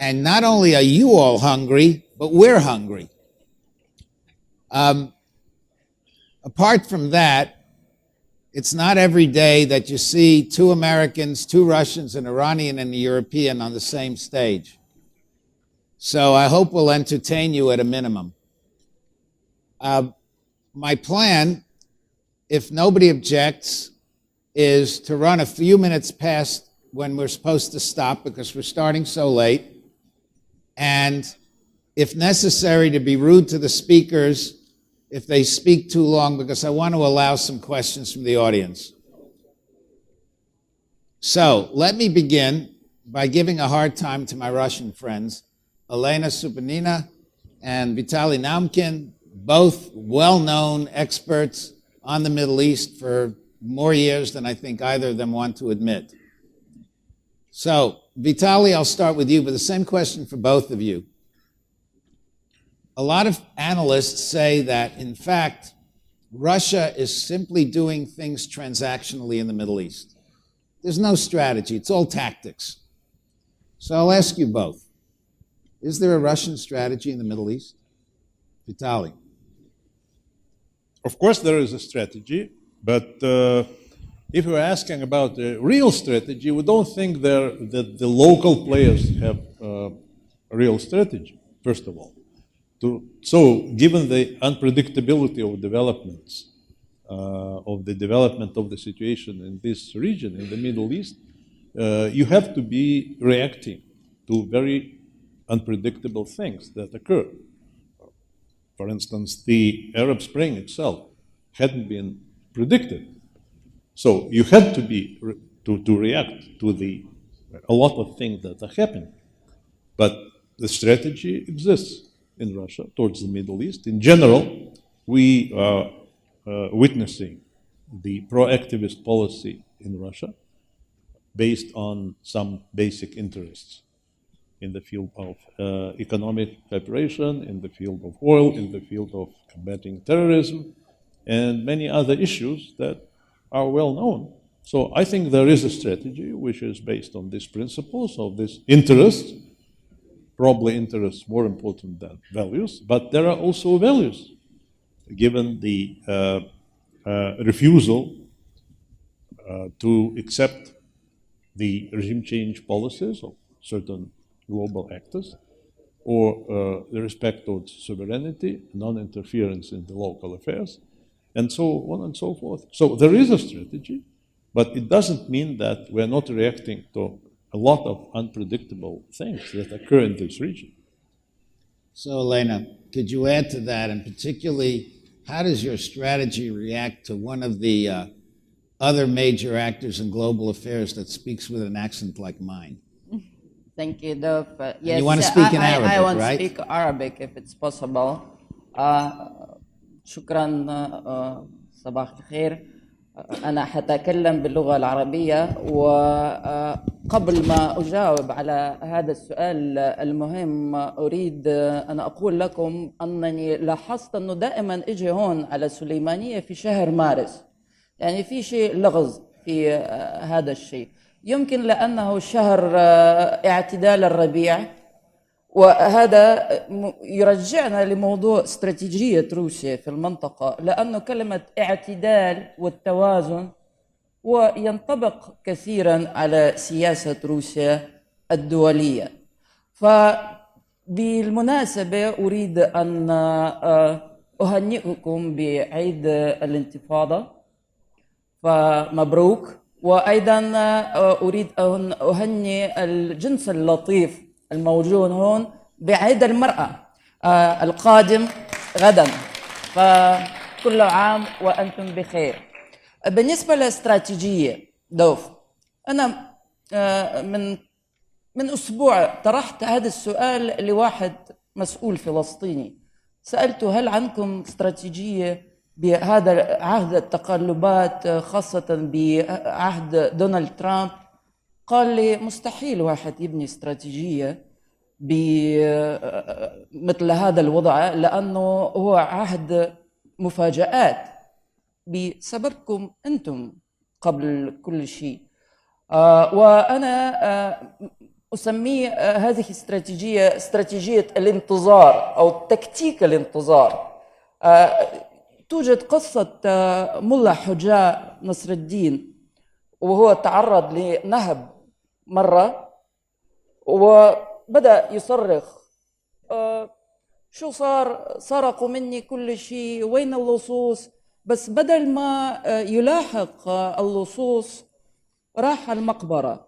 And not only are you all hungry, but we're hungry. Apart from that, it's not every day that you see two Americans, two Russians, an Iranian and a European on the same stage. So I hope we'll entertain you at a minimum. My plan, if nobody objects, is to run a few minutes past when we're supposed to stop because we're starting so late. And if necessary, to be rude to the speakers if they speak too long, because I want to allow some questions from the audience. So let me begin by giving a hard time to my Russian friends, Elena Supanina and Vitaly Naumkin, both well-known experts on the Middle East for more years than I think either of them want to admit. So, Vitaly, I'll start with you, but the same question for both of you. A lot of analysts say that, in fact, Russia is simply doing things transactionally in the Middle East. There's no strategy. It's all tactics. So I'll ask you both. Is there a Russian strategy in the Middle East? Vitaly. Of course there is a strategy, but if you're asking about the real strategy, we don't think that the local players have a real strategy, first of all. So given the unpredictability of developments, of the development of the situation in this region, in the Middle East, you have to be reacting to very unpredictable things that occur. For instance, the Arab Spring itself hadn't been predicted. So you had to be to react to a lot of things that are happening. But the strategy exists in Russia towards the Middle East. In general, we are witnessing the pro-activist policy in Russia based on some basic interests in the field of economic cooperation, in the field of oil, in the field of combating terrorism, and many other issues that are well known. So I think there is a strategy which is based on these principles of this interest, probably interests more important than values, but there are also values, given the refusal to accept the regime change policies of certain global actors, or the respect towards sovereignty, non-interference in the local affairs, and so on and so forth. So there is a strategy, but it doesn't mean that we're not reacting to a lot of unpredictable things that occur in this region. So, Elena, could you add to that, and particularly, how does your strategy react to one of the other major actors in global affairs that speaks with an accent like mine? Thank you, Dov. Yes, you want to speak in Arabic, I want right? to speak Arabic if it's possible. شكرا صباح الخير. أنا حتكلم باللغة العربية، وقبل ما أجاوب على هذا السؤال المهم أريد أن أقول لكم أنني لاحظت أنه دائما أجي هون على سليمانية في شهر مارس، يعني في شيء لغز في هذا الشيء، يمكن لأنه شهر اعتدال الربيع، وهذا يرجعنا لموضوع استراتيجية روسيا في المنطقة، لأنه كلمة اعتدال والتوازن وينطبق كثيرا على سياسة روسيا الدولية. فبالمناسبة أريد أن أهنئكم بعيد الانتفاضة، فمبروك. وأيضا أريد أن أهنئ الجنس اللطيف الموجود هون بعيد المرأة القادم غدا، فكل عام وأنتم بخير. بالنسبة للاستراتيجية دوف، أنا من أسبوع طرحت هذا السؤال لواحد مسؤول فلسطيني، سألته هل عندكم استراتيجية بهذا عهد التقلبات خاصة بعهد دونالد ترامب؟ قال لي مستحيل واحد يبني استراتيجية بمثل هذا الوضع، لأنه هو عهد مفاجآت بسببكم أنتم قبل كل شيء. وأنا أسميه هذه استراتيجية الانتظار أو تكتيك الانتظار. توجد قصة ملا حجاء نصر الدين، وهو تعرض لنهب مرة وبدأ يصرخ: شو صار؟ سرقوا مني كل شيء، وين اللصوص؟ بس بدل ما يلاحق اللصوص راح المقبرة،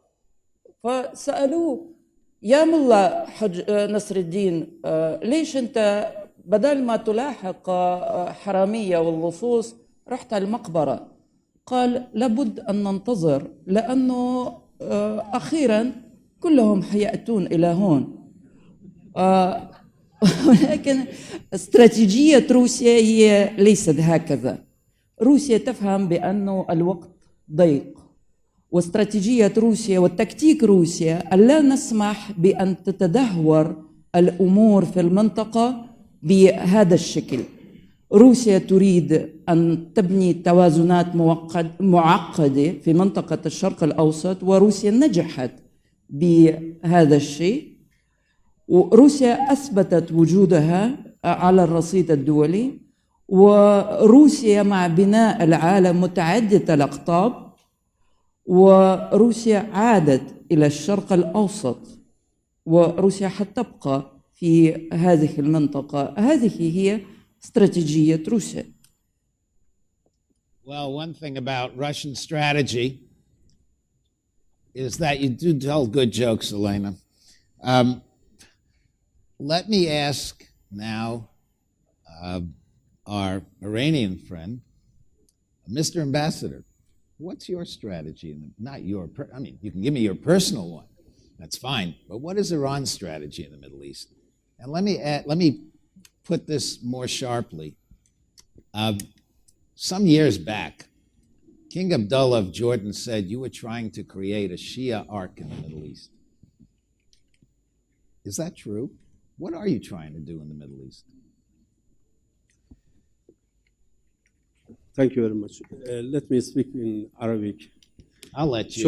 فسألوه: يا ملا نصر الدين، ليش أنت بدل ما تلاحق حرامية واللصوص رحت المقبرة؟ قال: لابد أن ننتظر، لأنه أخيرا كلهم حيأتون إلى هون. ولكن استراتيجية روسيا هي ليست هكذا. روسيا تفهم بأنه الوقت ضيق، واستراتيجية روسيا والتكتيك روسيا ألا نسمح بأن تتدهور الأمور في المنطقة بهذا الشكل. روسيا تريد أن تبني توازنات معقدة في منطقة الشرق الأوسط، وروسيا نجحت بهذا الشيء، وروسيا أثبتت وجودها على الرصيد الدولي. وروسيا مع بناء العالم متعدد الأقطاب، وروسيا عادت إلى الشرق الأوسط، وروسيا حتبقى في هذه المنطقة. هذه هي استراتيجية روسيا. Well, one thing about Russian strategy is that you do tell good jokes, Elena. Let me ask now our Iranian friend, Mr. Ambassador, what's your strategy? Not your, I mean, you can give me your personal one. That's fine. But what is Iran's strategy in the Middle East? And let me put this more sharply. Some years back, King Abdullah of Jordan said you were trying to create a Shia arc in the Middle East. Is that true? What are you trying to do in the Middle East? Thank you very much. Let me speak in Arabic. I'll let you.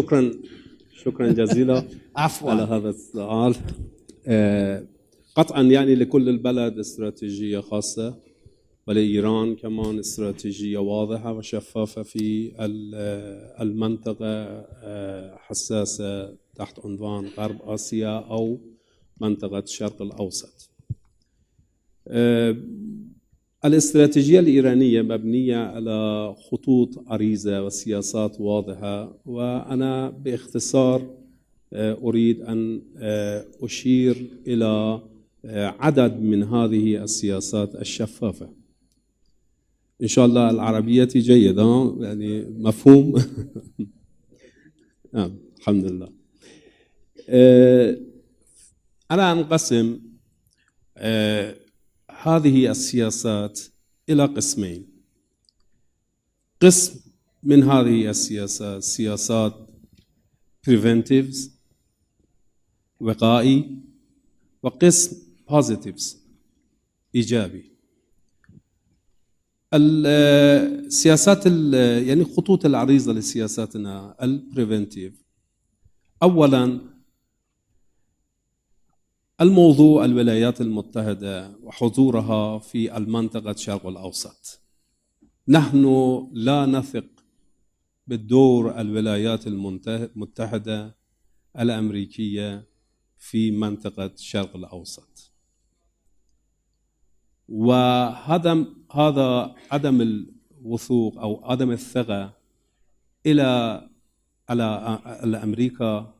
شكرا جزيلا عفواً. على هذا السؤال. قطعا يعني لكل البلد استراتيجية خاصة، ولإيران كمان استراتيجية واضحة وشفافة في المنطقة حساسة تحت عنوان غرب آسيا أو منطقة الشرق الأوسط. الاستراتيجية الإيرانية مبنية على خطوط عريضة وسياسات واضحة، وأنا باختصار أريد أن أشير إلى عدد من هذه السياسات الشفافة. إن شاء الله العربية جيدة، يعني مفهوم. الحمد لله. أنا أنقسم هذه السياسات إلى قسمين. قسم من هذه السياسات سياسات preventives وقائي، وقسم positives إيجابي. السياسات يعني خطوط العريضة لسياساتنا البريفنتيف. أولاً الموضوع الولايات المتحدة وحضورها في المنطقة الشرق الأوسط. نحن لا نثق بالدور الولايات المتحدة الأمريكية في منطقة الشرق الأوسط، وهذا عدم الوثوق أو عدم الثقة على أمريكا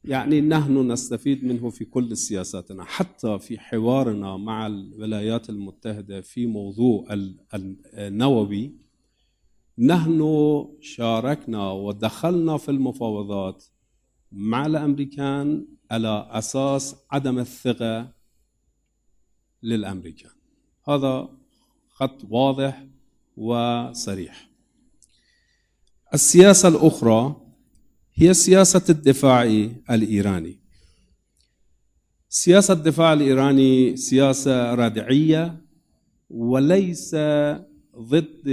يعني نحن نستفيد منه في كل سياساتنا، حتى في حوارنا مع الولايات المتحدة في موضوع النووي. نحن شاركنا ودخلنا في المفاوضات مع الأمريكان على أساس عدم الثقة للأمريكان. هذا خط واضح وصريح. السياسة الأخرى هي سياسة الدفاع الإيراني. سياسة الدفاع الإيراني سياسة ردعية وليس ضد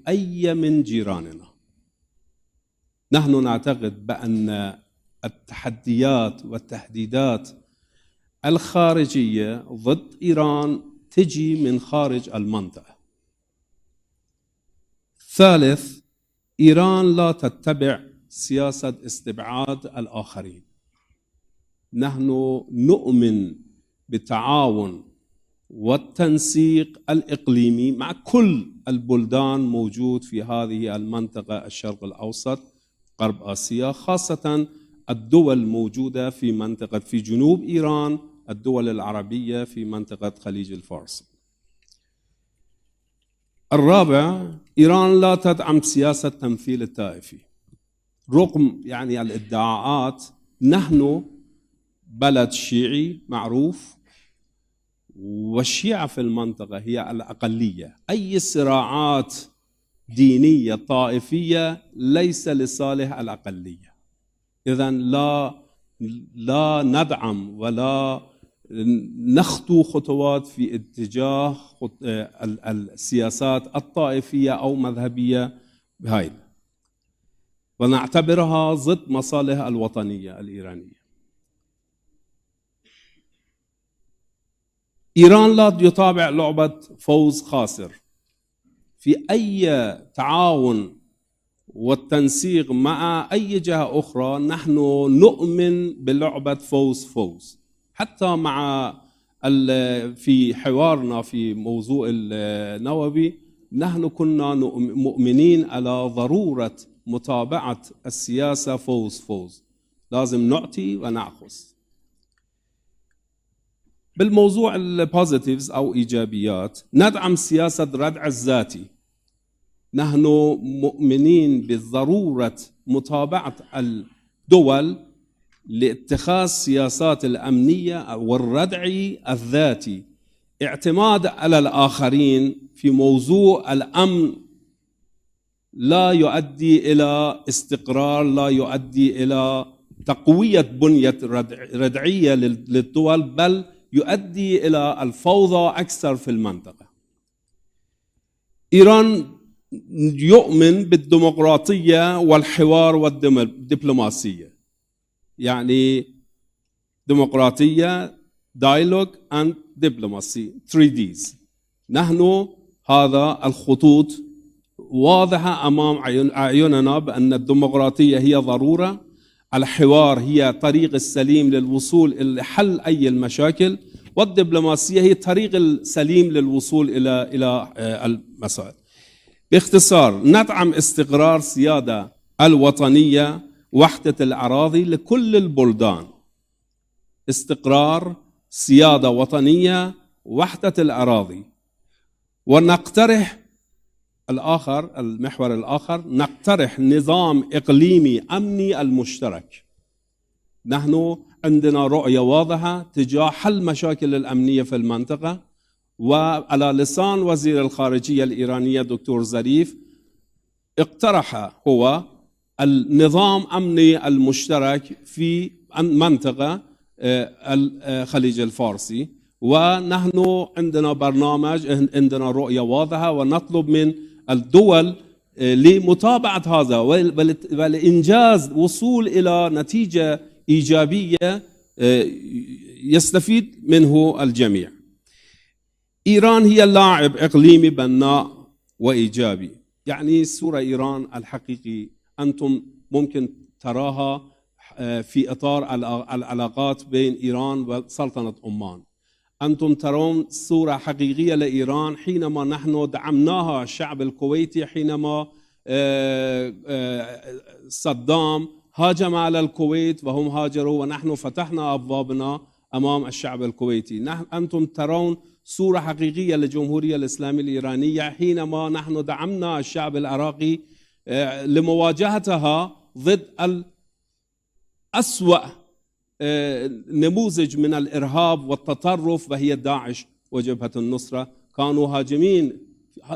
أي من جيراننا. نحن نعتقد بأن التحديات والتهديدات الخارجية ضد إيران تجي من خارج المنطقة. ثالث، إيران لا تتبع سياسة استبعاد الآخرين. نحن نؤمن بالتعاون والتنسيق الإقليمي مع كل البلدان موجود في هذه المنطقة الشرق الأوسط غرب آسيا، خاصة الدول الموجودة في جنوب إيران، الدول العربية في منطقة خليج الفارس. الرابع، إيران لا تدعم سياسة تمثيل الطائفي رغم الادعاءات. نحن بلد شيعي معروف، والشيعة في المنطقة هي الأقلية. أي صراعات دينية طائفية ليس لصالح الأقلية. إذن لا ندعم ولا نخطو خطوات في اتجاه السياسات الطائفية أو مذهبية هاي، ونعتبرها ضد مصالح الوطنية الإيرانية. إيران لا يتابع لعبة فوز خاسر في أي تعاون والتنسيق مع أي جهة أخرى. نحن نؤمن بلعبة فوز حتى مع في حوارنا في موضوع النووي نحن كنا مؤمنين على ضرورة متابعة السياسة فوز، لازم نعطي ونأخذ. بالموضوع البوزيتيفز أو إيجابيات، ندعم سياسة ردع الذاتي. نحن مؤمنين بضرورة متابعة الدول لاتخاذ سياسات الأمنية والردع الذاتي. اعتماد على الآخرين في موضوع الأمن لا يؤدي إلى استقرار، لا يؤدي إلى تقوية بنية ردعية للدول، بل يؤدي إلى الفوضى أكثر في المنطقة. إيران يؤمن بالديمقراطية والحوار والدبلوماسية، ديمقراطية dialogue and diplomacy 3Ds. نحن هذا الخطوط واضحة أمام أعيننا بأن الديمقراطية هي ضرورة، الحوار هي طريق السليم للوصول إلى حل أي المشاكل، والدبلوماسية هي الطريق السليم للوصول إلى المسائل. باختصار، ندعم استقرار سيادة الوطنية، وحدة الأراضي لكل البلدان. استقرار، سيادة وطنية، وحدة الأراضي. ونقترح المحور الآخر، نقترح نظام إقليمي أمني المشترك. نحن عندنا رؤية واضحة تجاه حل مشاكل الأمنية في المنطقة، وعلى لسان وزير الخارجية الإيرانية دكتور ظريف اقترح هو النظام أمني المشترك في منطقة الخليج الفارسي. ونحن عندنا برنامج، عندنا رؤية واضحة، ونطلب من الدول لمتابعة هذا والإنجاز وصول إلى نتيجة إيجابية يستفيد منه الجميع. إيران هي لاعب إقليمي بناء وإيجابي. صورة إيران الحقيقي أنتم ممكن تراها في إطار العلاقات بين إيران وسلطنة عمان. أنتم ترون صورة حقيقية لإيران حينما نحن دعمناها الشعب الكويتي، حينما صدام هاجم على الكويت وهم هاجروا، ونحن فتحنا أبوابنا أمام الشعب الكويتي. أنتم ترون صورة حقيقية للجمهورية الإسلامية الإيرانية حينما نحن دعمنا الشعب العراقي لمواجهتها ضد الأسوأ نموذج من الإرهاب والتطرف، وهي داعش وجبهة النصرة. كانوا هاجمين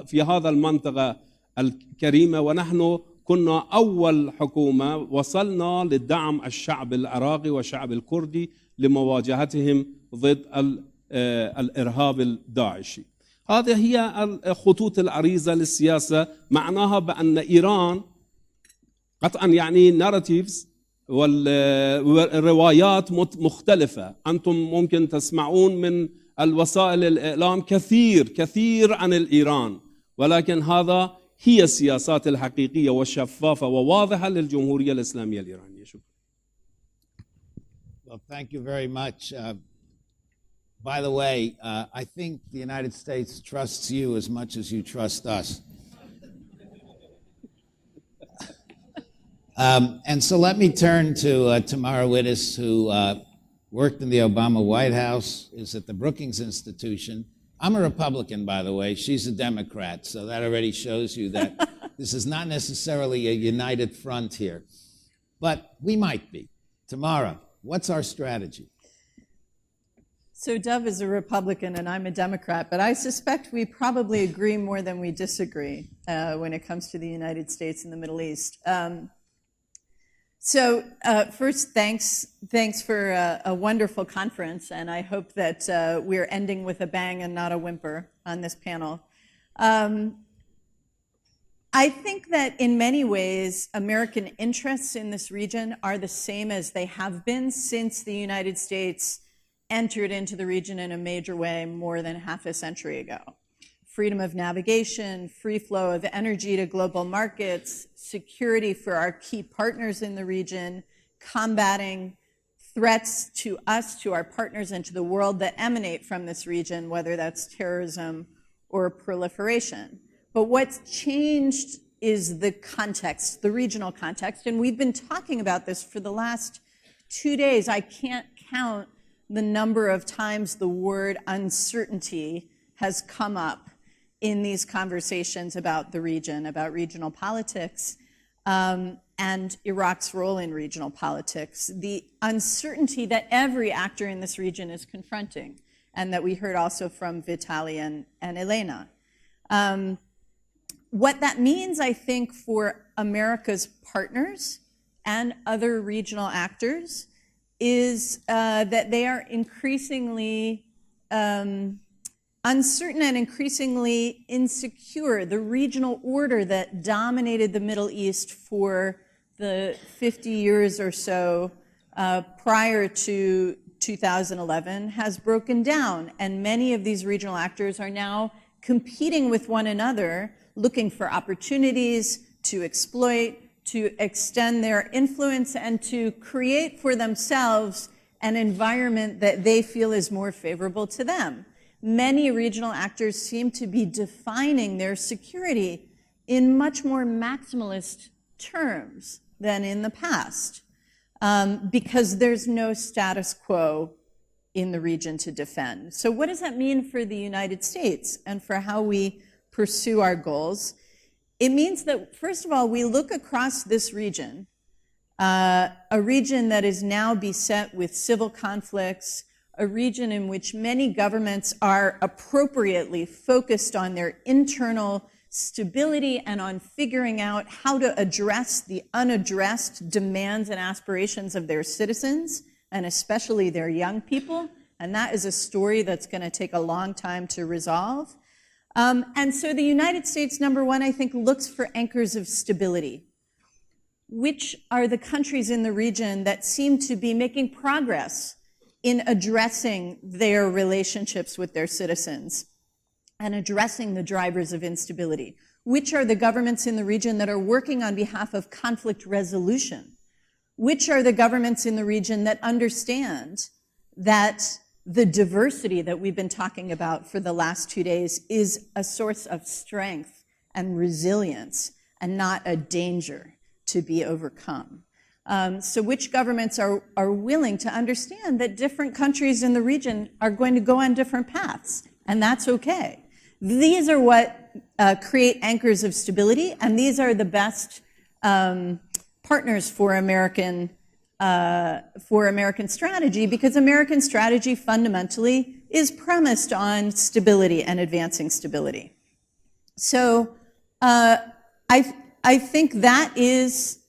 في هذا المنطقة الكريمة، ونحن كنا أول حكومة وصلنا لدعم الشعب العراقي والشعب الكردي لمواجهتهم ضد الإرهاب الداعشي. هذه هي الخطوط العريضة للسياسة. معناها بأن إيران قطعا ناراتيفز والروايات مختلفة. أنتم ممكن تسمعون من الوسائل الإعلام كثير عن الإيران، ولكن هذا هي السياسات الحقيقية والشفافة وواضحة للجمهورية الإسلامية الإيرانية. شكرا. Well, thank you very much. By the way, I think the United States trusts you as much as you trust us. And so let me turn to Tamara Wittes, who worked in the Obama White House, is at the Brookings Institution. I'm a Republican, by the way. She's a Democrat, so that already shows you that this is not necessarily a united front here. But we might be. Tamara, what's our strategy? So Dov is a Republican and I'm a Democrat, but I suspect we probably agree more than we disagree when it comes to the United States and the Middle East. First, thanks for a wonderful conference, and I hope that we're ending with a bang and not a whimper on this panel. I think that in many ways, American interests in this region are the same as they have been since the United States entered into the region in a major way more than half a century ago. Freedom of navigation, free flow of energy to global markets, security for our key partners in the region, combating threats to us, to our partners, and to the world that emanate from this region, whether that's terrorism or proliferation. But what's changed is the context, the regional context, and we've been talking about this for the last 2 days. I can't count the number of times the word uncertainty has come up in these conversations about the region, about regional politics, and Iraq's role in regional politics. The uncertainty that every actor in this region is confronting, and that we heard also from Vitaly and Elena. What that means, I think, for America's partners and other regional actors is that they are increasingly uncertain and increasingly insecure. The regional order that dominated the Middle East for the 50 years or so prior to 2011 has broken down, and many of these regional actors are now competing with one another, looking for opportunities to exploit, to extend their influence, and to create for themselves an environment that they feel is more favorable to them. Many regional actors seem to be defining their security in much more maximalist terms than in the past, because there's no status quo in the region to defend. So what does that mean for the United States and for how we pursue our goals? It means that, first of all, we look across this region, a region that is now beset with civil conflicts, a region in which many governments are appropriately focused on their internal stability and on figuring out how to address the unaddressed demands and aspirations of their citizens, and especially their young people. And that is a story that's going to take a long time to resolve. And so the United States, number one, I think, looks for anchors of stability. Which are the countries in the region that seem to be making progress in addressing their relationships with their citizens and addressing the drivers of instability? Which are the governments in the region that are working on behalf of conflict resolution? Which are the governments in the region that understand that the diversity that we've been talking about for the last 2 days is a source of strength and resilience and not a danger to be overcome? So which governments are willing to understand that different countries in the region are going to go on different paths, and that's okay. These are what create anchors of stability, and these are the best partners for American strategy, because American strategy fundamentally is premised on stability and advancing stability. So I think that is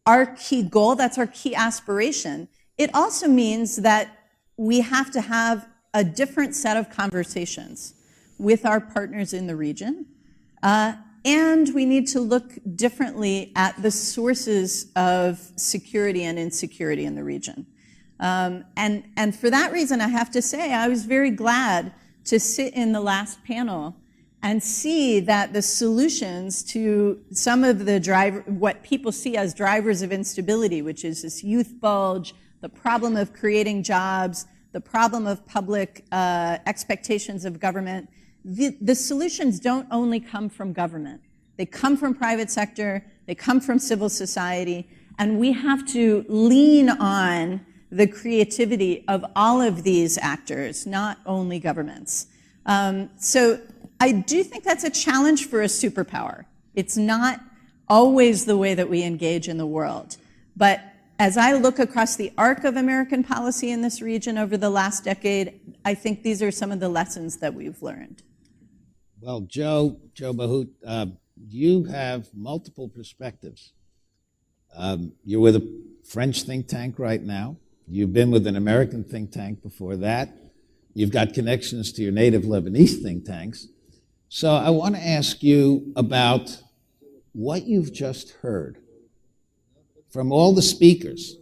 our key goal, that's our key aspiration. It also means that we have to have a different set of conversations with our partners in the region, And we need to look differently at the sources of security and insecurity in the region. And for that reason, I have to say, I was very glad to sit in the last panel and see that the solutions to some of the what people see as drivers of instability, which is this youth bulge, the problem of creating jobs, the problem of public expectations of government, the solutions don't only come from government. They come from private sector, they come from civil society, and we have to lean on the creativity of all of these actors, not only governments. So I do think that's a challenge for a superpower. It's not always the way that we engage in the world. But as I look across the arc of American policy in this region over the last decade, I think these are some of the lessons that we've learned. Well, Joe Bahout, you have multiple perspectives. You're with a French think tank right now. You've been with an American think tank before that. You've got connections to your native Lebanese think tanks. So I want to ask you about what you've just heard from all the speakers.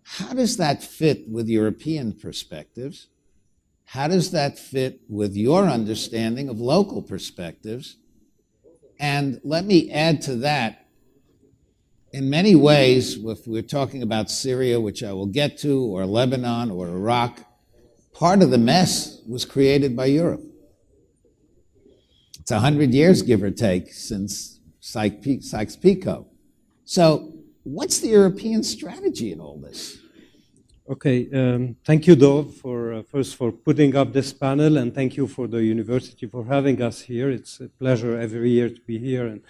How does that fit with European perspectives? How does that fit with your understanding of local perspectives? And let me add to that, in many ways, if we're talking about Syria, which I will get to, or Lebanon, or Iraq, part of the mess was created by Europe. It's 100 years, give or take, since Sykes-Picot. So what's the European strategy in all this? Okay, thank you, Dov, first for putting up this panel, and thank you for the university for having us here. It's a pleasure every year to be here and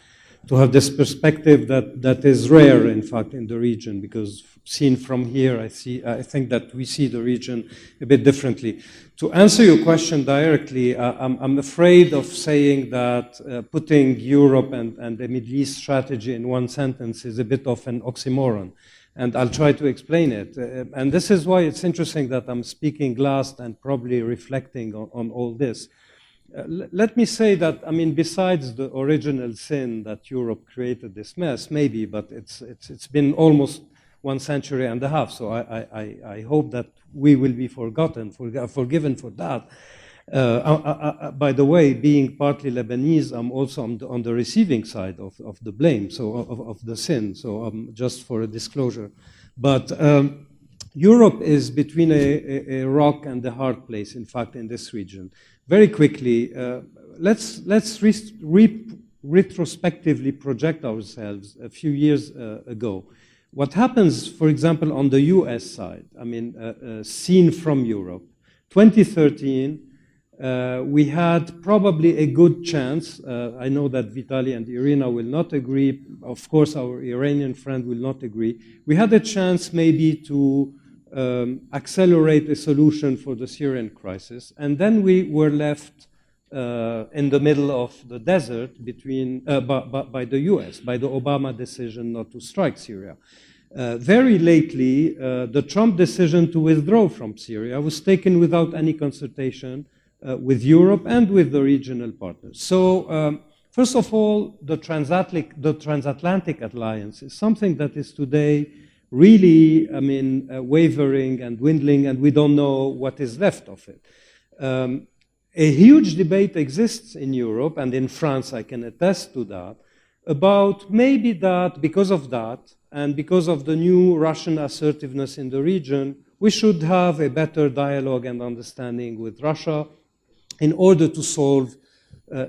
to have this perspective that is rare, in fact, in the region, because seen from here, I think that we see the region a bit differently. To answer your question directly, I'm afraid of saying that putting Europe and the Middle East strategy in one sentence is a bit of an oxymoron. And I'll try to explain it. And this is why it's interesting that I'm speaking last and probably reflecting on all this. Let me say that, I mean, besides the original sin that Europe created this mess, maybe, but it's been almost 1.5 centuries, so I hope that we will be forgiven for that. By the way, being partly Lebanese, I'm also on the receiving side of the blame, so of the sin, so just for a disclosure. But Europe is between a rock and a hard place, in fact, in this region. Very quickly, let's retrospectively project ourselves a few years ago. What happens, for example, on the US side, I mean, seen from Europe, 2013, we had probably a good chance. I know that Vitaly and Irina will not agree. Of course, our Iranian friend will not agree. We had a chance maybe to accelerate a solution for the Syrian crisis. And then we were left in the middle of the desert between, by the US, by the Obama decision not to strike Syria. Very lately, the Trump decision to withdraw from Syria was taken without any consultation with Europe and with the regional partners. So, first of all, the transatlantic alliance is something that is today really, I mean, wavering and dwindling, and we don't know what is left of it. A huge debate exists in Europe, and in France, I can attest to that, about maybe that, because of that, and because of the new Russian assertiveness in the region, we should have a better dialogue and understanding with Russia in order to solve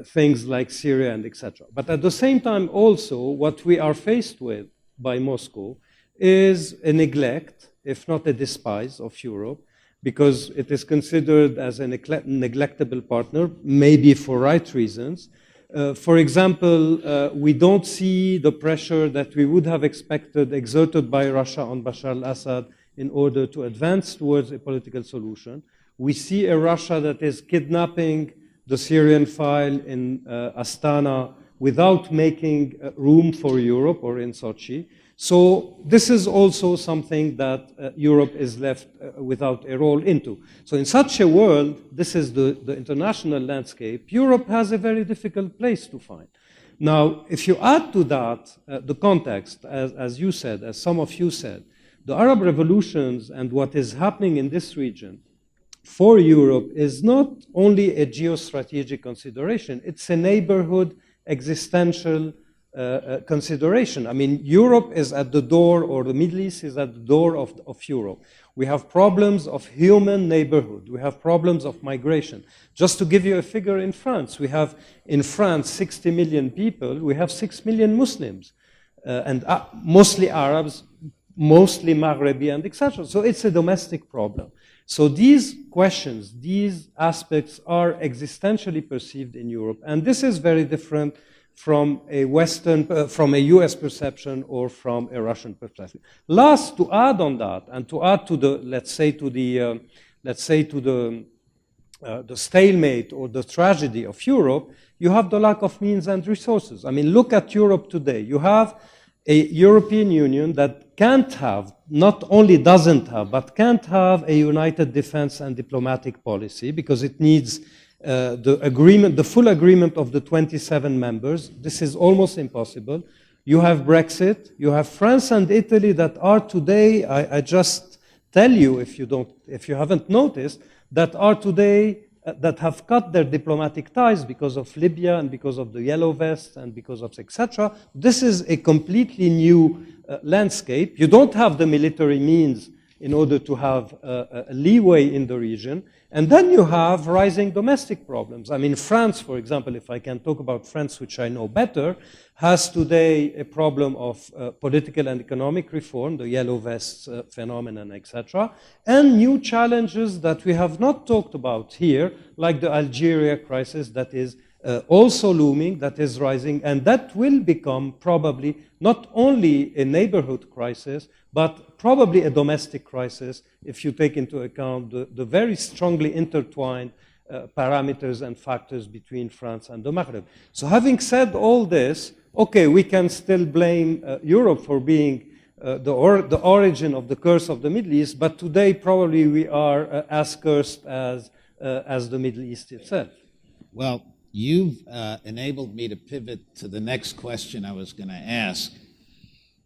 things like Syria and etc. But at the same time also, what we are faced with by Moscow is a neglect, if not a despise, of Europe, because it is considered as a neglectable partner, maybe for right reasons. For example, we don't see the pressure that we would have expected exerted by Russia on Bashar al-Assad in order to advance towards a political solution. We see a Russia that is kidnapping the Syrian file in Astana without making room for Europe or in Sochi. So this is also something that Europe is left without a role into. So in such a world, this is the international landscape, Europe has a very difficult place to find. Now, if you add to that the context, as you said, as some of you said, the Arab revolutions and what is happening in this region for Europe is not only a geostrategic consideration, it's a neighborhood existential consideration. I mean, Europe is at the door, or the Middle East is at the door of Europe. We have problems of human neighborhood. We have problems of migration. Just to give you a figure, in France, we have in France 60 million people. We have 6 million Muslims, and mostly Arabs, mostly Maghrebi, and etc. So it's a domestic problem. So these questions, these aspects are existentially perceived in Europe, and this is very different from a Western, from a US perception or from a Russian perspective. Last, to add on that, and to add to the, let's say to the stalemate or the tragedy of Europe, you have the lack of means and resources. I mean, look at Europe today. You have a European Union that can't have, not only doesn't have, but can't have a united defense and diplomatic policy because it needs the full agreement of the 27 members. This is almost impossible. You have Brexit. You have France and Italy that are today, I just tell you if you haven't noticed, that are today, that have cut their diplomatic ties because of Libya and because of the Yellow Vests and because of etc. This is a completely new landscape. You don't have the military means in order to have a leeway in the region. And then you have rising domestic problems. I mean, France, for example, if I can talk about France, which I know better, has today a problem of political and economic reform, the Yellow Vests phenomenon, etc., and new challenges that we have not talked about here, like the Algeria crisis that is also looming, that is rising, and that will become probably not only a neighborhood crisis, but probably a domestic crisis if you take into account the very strongly intertwined parameters and factors between France and the Maghreb. So having said all this, okay, we can still blame Europe for being the origin of the curse of the Middle East, but today probably we are as cursed as the Middle East itself. Well, you've enabled me to pivot to the next question I was going to ask,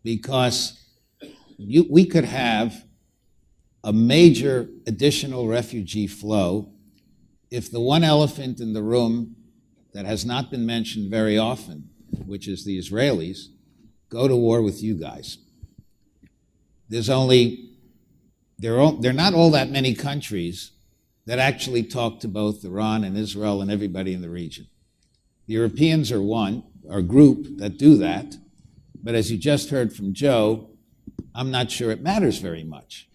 because we could have a major additional refugee flow if the one elephant in the room that has not been mentioned very often, which is the Israelis, go to war with you guys. There are not all that many countries that actually talk to both Iran and Israel and everybody in the region. The Europeans are a group that do that, but as you just heard from Joe, I'm not sure it matters very much.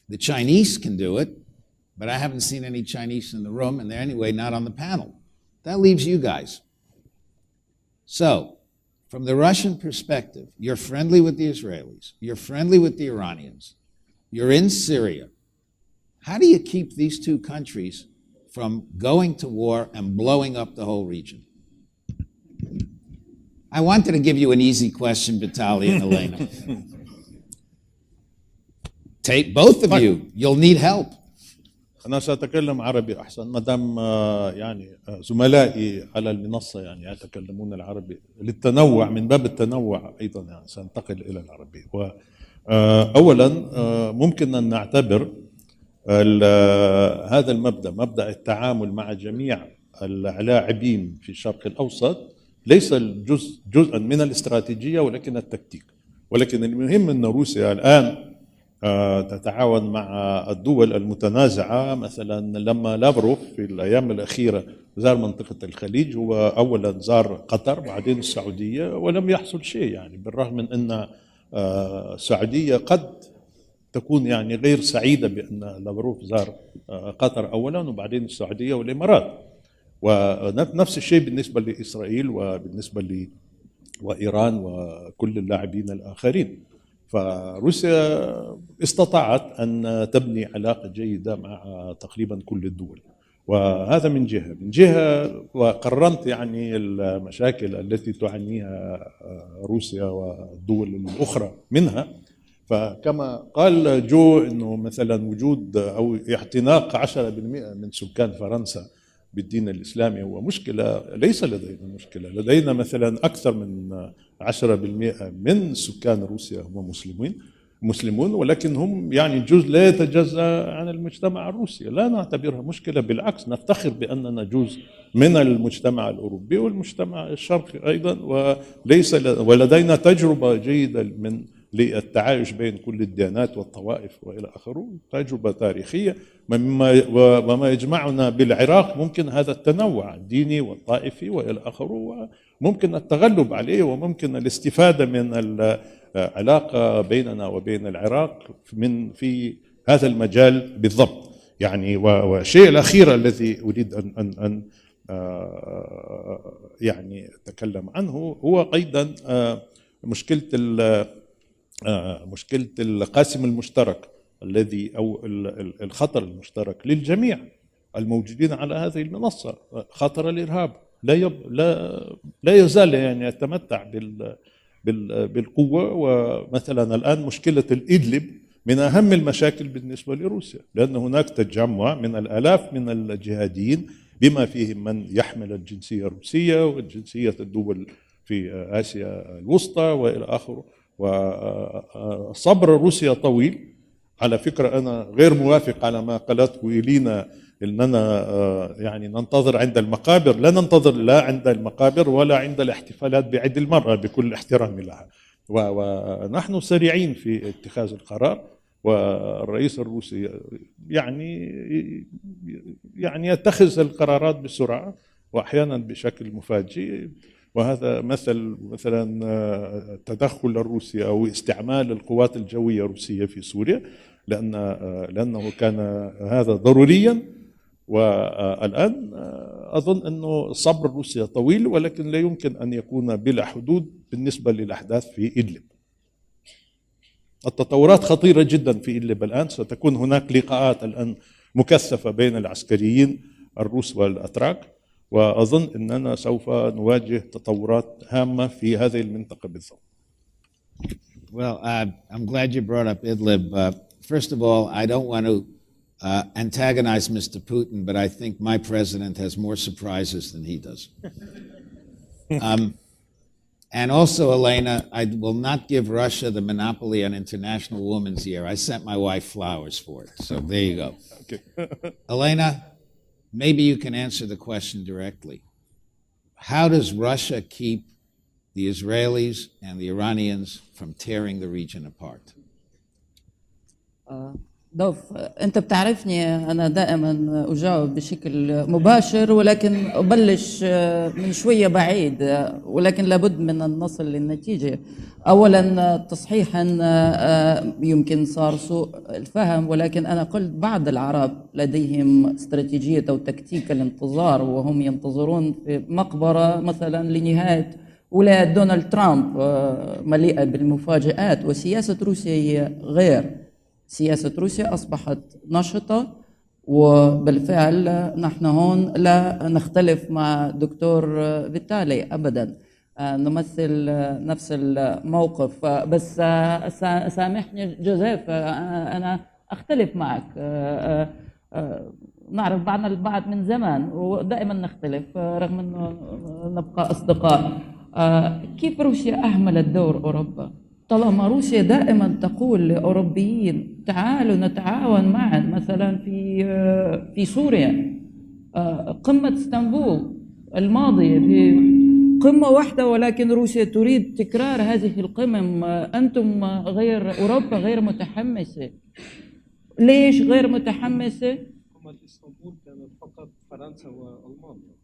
The Chinese can do it, but I haven't seen any Chinese in the room, and they're anyway not on the panel. That leaves you guys. So, from the Russian perspective, you're friendly with the Israelis, you're friendly with the Iranians, you're in Syria. How do you keep these two countries from going to war and blowing up the whole region? I wanted to give you an easy question, Vitaly and Elena. Take both of you. You'll need help. أنا سأتكلم عربي أحسن ما دام يعني زملائي على المنصة يعني يتكلمون العربي للتنوع، من باب التنوع أيضا يعني سأنتقل إلى العربي. وأولا ممكن أن نعتبر هذا المبدأ، مبدأ التعامل مع جميع اللاعبين في الشرق الأوسط، ليس جزءا من الاستراتيجية ولكن التكتيك. ولكن المهم أن روسيا الآن تتعاون مع الدول المتنازعة. مثلا لما لافروف في الأيام الأخيرة زار منطقة الخليج، هو أولا زار قطر بعدين السعودية ولم يحصل شيء، يعني بالرغم من أن السعودية قد تكون يعني غير سعيدة بأن لافروف زار قطر أولا وبعدين السعودية والإمارات. ونفس الشيء بالنسبة لإسرائيل وبالنسبة وإيران وكل اللاعبين الآخرين. فروسيا استطاعت أن تبني علاقة جيدة مع تقريبا كل الدول. وهذا من جهة. من جهة وقررت يعني المشاكل التي تعانيها روسيا والدول الأخرى منها، فكما قال جو أنه مثلا وجود أو اعتناق 10% من سكان فرنسا بالدين الإسلامي هو مشكلة. ليس لدينا مشكلة، لدينا مثلا أكثر من 10% من سكان روسيا هم مسلمون، ولكن هم يعني جزء لا يتجزأ عن المجتمع الروسي. لا نعتبرها مشكلة، بالعكس نفتخر بأننا جزء من المجتمع الأوروبي والمجتمع الشرقي أيضا، ولدينا تجربة جيدة للتعايش بين كل الديانات والطوائف وإلى آخره، تجربة تاريخية. وما يجمعنا بالعراق ممكن هذا التنوع الديني والطائفي وإلى آخره، وممكن التغلب عليه، وممكن الاستفادة من العلاقة بيننا وبين العراق في هذا المجال بالضبط. يعني والشيء الأخير الذي أريد أن يعني أتكلم عنه هو أيضا مشكلة القاسم المشترك الذي أو الخطر المشترك للجميع الموجودين على هذه المنصة. خطر الإرهاب لا يزال يعني يتمتع بالقوة. ومثلا الآن مشكلة الإدلب من أهم المشاكل بالنسبة لروسيا، لأن هناك تجمع من الآلاف من الجهاديين بما فيهم من يحمل الجنسية الروسية والجنسية الدول في آسيا الوسطى وإلى آخره. وصبر روسيا طويل. على فكرة أنا غير موافق على ما قالته إلينا إننا يعني ننتظر عند المقابر. لا ننتظر لا عند المقابر ولا عند الاحتفالات بعيد المرأة بكل احترام لها، ونحن سريعين في اتخاذ القرار. والرئيس الروسي يعني يتخذ القرارات بسرعة وأحيانا بشكل مفاجئ. وهذا مثلا التدخل الروسي أو استعمال القوات الجوية الروسية في سوريا، لأنه كان هذا ضروريا. والآن أظن أنه صبر روسيا طويل، ولكن لا يمكن أن يكون بلا حدود بالنسبة للأحداث في إدلب. التطورات خطيرة جدا في إدلب الآن. ستكون هناك لقاءات الآن مكثفة بين العسكريين الروس والأتراك، وأظن أننا سوف نواجه تطورات هامة في هذه المنطقة بالضبط. Well, I'm glad you brought up Idlib. First of all, I don't want to antagonize Mr. Putin, but I think my president has more surprises than he does. And also, Elena, I will not give Russia the monopoly on International Women's Year. I sent my wife flowers for it, so there you go. Okay. Elena, maybe you can answer the question directly. How does Russia keep the Israelis and the Iranians from tearing the region apart? دوف، أنت بتعرفني أنا دائما أجاوب بشكل مباشر، ولكن أبلش من شوية بعيد، ولكن لابد من أن نصل للنتيجة. أولا تصحيحا، يمكن صار سوء الفهم، ولكن أنا قلت بعض العرب لديهم استراتيجية أو تكتيك الانتظار، وهم ينتظرون في مقبرة مثلا لنهاية ولاية دونالد ترامب مليئة بالمفاجآت. وسياسة روسيا هي غير. سياسة روسيا أصبحت نشطة، وبالفعل نحن هون لا نختلف مع دكتور فيتالي أبدا، نمثل نفس الموقف. بس سامحني جوزيف، أنا أختلف معك. نعرف بعضنا البعض من زمان ودائما نختلف رغم أنه نبقى أصدقاء. كيف روسيا أهملت دور أوروبا؟ طالما روسيا دائما تقول لأوروبيين تعالوا نتعاون معا، مثلا في سوريا قمة اسطنبول الماضية في قمة واحدة، ولكن روسيا تريد تكرار هذه القمم. أنتم أوروبا غير متحمسة. ليش غير متحمسة؟ قمة اسطنبول كانت فقط فرنسا وألمانيا.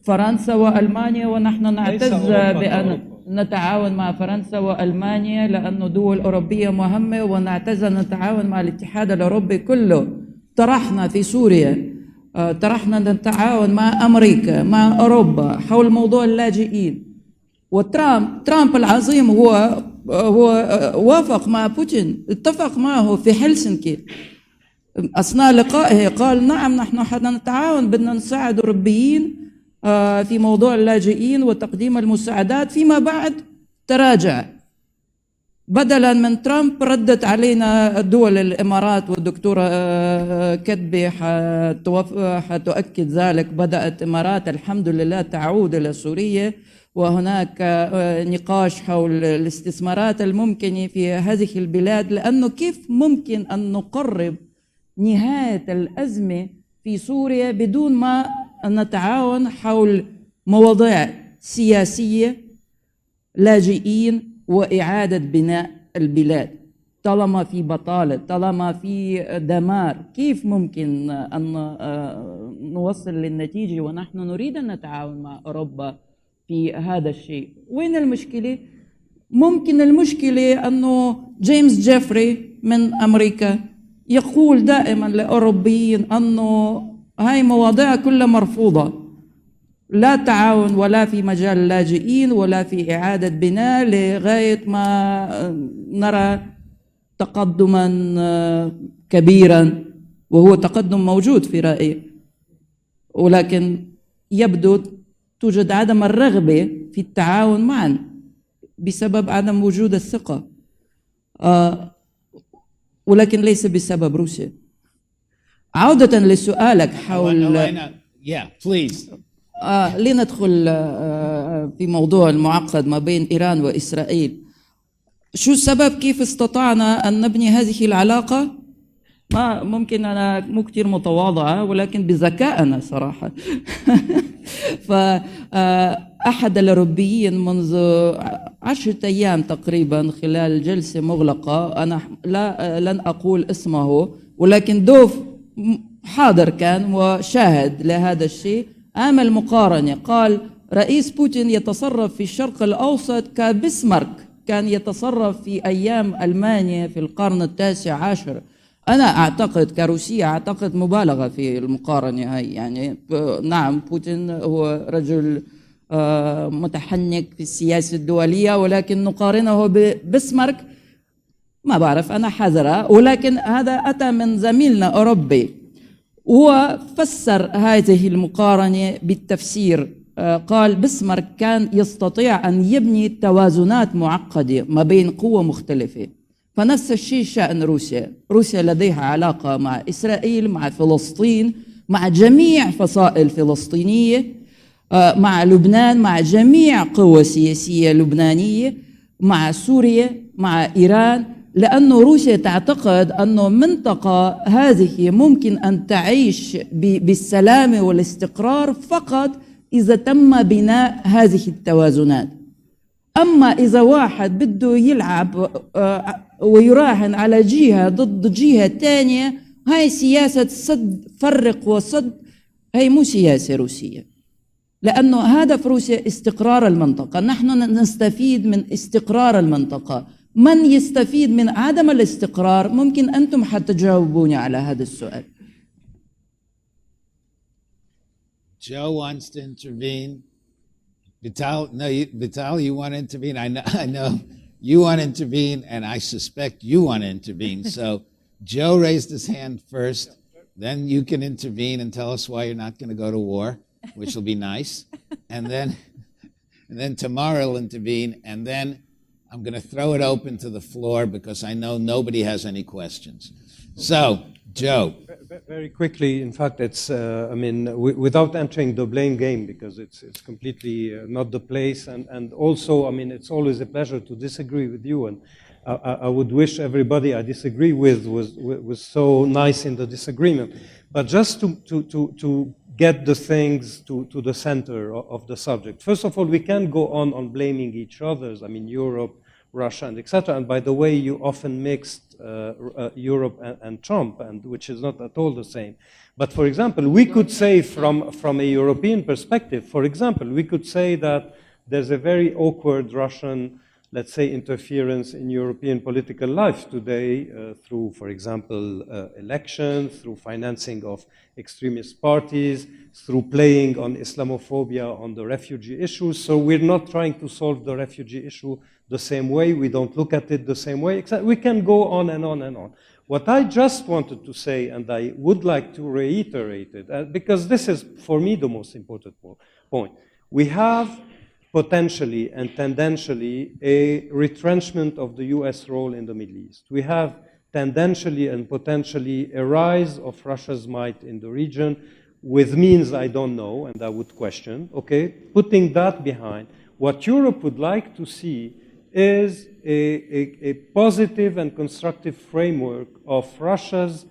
فرنسا وألمانيا، ونحن نعتز بأن نتعاون مع فرنسا وألمانيا لأنه دول أوروبية مهمة، ونعتز أن نتعاون مع الاتحاد الأوروبي كله. طرحنا في سوريا، طرحنا نتعاون مع أمريكا، مع أوروبا حول موضوع اللاجئين. وترامب العظيم هو وافق مع بوتين، اتفق معه في هلسنكي. أثناء لقائه قال نعم نحن حنتعاون، بدنا نساعد الأوروبيين في موضوع اللاجئين وتقديم المساعدات. فيما بعد تراجع، بدلا من ترامب ردت علينا دول الإمارات، والدكتورة كتبي حتؤكد ذلك. بدأت الإمارات الحمد لله تعود إلى سوريا، وهناك نقاش حول الاستثمارات الممكنة في هذه البلاد، لأنه كيف ممكن أن نقرب نهاية الأزمة في سوريا بدون ما نتعاون حول مواضيع سياسية، لاجئين، وإعادة بناء البلاد. طالما في بطالة، طالما في دمار، كيف ممكن أن نوصل للنتيجة ونحن نريد أن نتعاون مع أوروبا في هذا الشيء؟ وين المشكلة؟ ممكن المشكلة أنه جيمس جيفري من أمريكا يقول دائما للأوروبيين أنه هاي مواضيع كلها مرفوضة، لا تعاون ولا في مجال اللاجئين ولا في إعادة بناء، لغاية ما نرى تقدما كبيرا، وهو تقدم موجود في رأيي، ولكن يبدو توجد عدم الرغبة في التعاون معا بسبب عدم وجود الثقة، ولكن ليس بسبب روسيا. عودة لسؤالك حول Yeah, please. لندخل في موضوع المعقد ما بين إيران وإسرائيل. شو السبب؟ كيف استطعنا أن نبني هذه العلاقة؟ ما ممكن، أنا مو كتير متواضعة، ولكن بذكائنا صراحة. فأحد الأوروبيين منذ 10 أيام تقريبا خلال جلسة مغلقة، أنا لن أقول اسمه، ولكن دوف حاضر كان وشاهد لهذا الشيء، عمل مقارنة. قال رئيس بوتين يتصرف في الشرق الأوسط كبسمارك كان يتصرف في أيام ألمانيا في القرن 19. أنا أعتقد كروسية أعتقد مبالغة في المقارنة هاي، يعني نعم بوتين هو رجل متحنك في السياسة الدولية، ولكن نقارنه ببسمارك ما بعرف، أنا حذرة. ولكن هذا أتى من زميلنا أوروبي وفسر هذه المقارنة بالتفسير. قال بسمارك كان يستطيع أن يبني توازنات معقدة ما بين قوى مختلفة، فنفس الشيء شأن روسيا. روسيا لديها علاقة مع إسرائيل، مع فلسطين، مع جميع فصائل فلسطينية، مع لبنان، مع جميع قوى سياسية لبنانية، مع سوريا، مع إيران، لأن روسيا تعتقد أن منطقة هذه ممكن أن تعيش بالسلام والاستقرار فقط إذا تم بناء هذه التوازنات. أما إذا واحد بده يلعب ويراهن على جهة ضد جهة تانية، هاي سياسة صد فرق وصد، هاي مو سياسة روسية، لأنه هدف روسيا استقرار المنطقة. نحن نستفيد من استقرار المنطقة. من يستفيد من عدم الاستقرار؟ ممكن أنتم حتجاوبوني على هذا السؤال. Joe wants to intervene. Vital, you want to intervene. I know you want to intervene, and I suspect you want to intervene. So Joe raised his hand first. Then you can intervene and tell us why you're not going to go to war, which will be nice. And then Tamara will intervene, and then I'm going to throw it open to the floor because I know nobody has any questions. So, Joe. Very quickly, in fact, it's, without entering the blame game, because it's completely not the place, and also, it's always a pleasure to disagree with you, and I would wish everybody I disagree with was so nice in the disagreement. But just to get the things to the center of the subject. First of all, we can't go on blaming each other, Europe, Russia, and etc. And by the way, you often mixed Europe and Trump, and which is not at all the same. But for example, we could say from a European perspective, for example, we could say that there's a very awkward Russian, let's say, interference in European political life today through, for example, elections, through financing of extremist parties, through playing on Islamophobia, on the refugee issue. So we're not trying to solve the refugee issue the same way. We don't look at it the same way. We can go on and on and on. What I just wanted to say, and I would like to reiterate it, because this is, for me, the most important point. We have potentially and tendentially a retrenchment of the US role in the Middle East. We have tendentially and potentially a rise of Russia's might in the region with means I don't know and I would question, okay? Putting that behind, what Europe would like to see is a positive and constructive framework of Russia's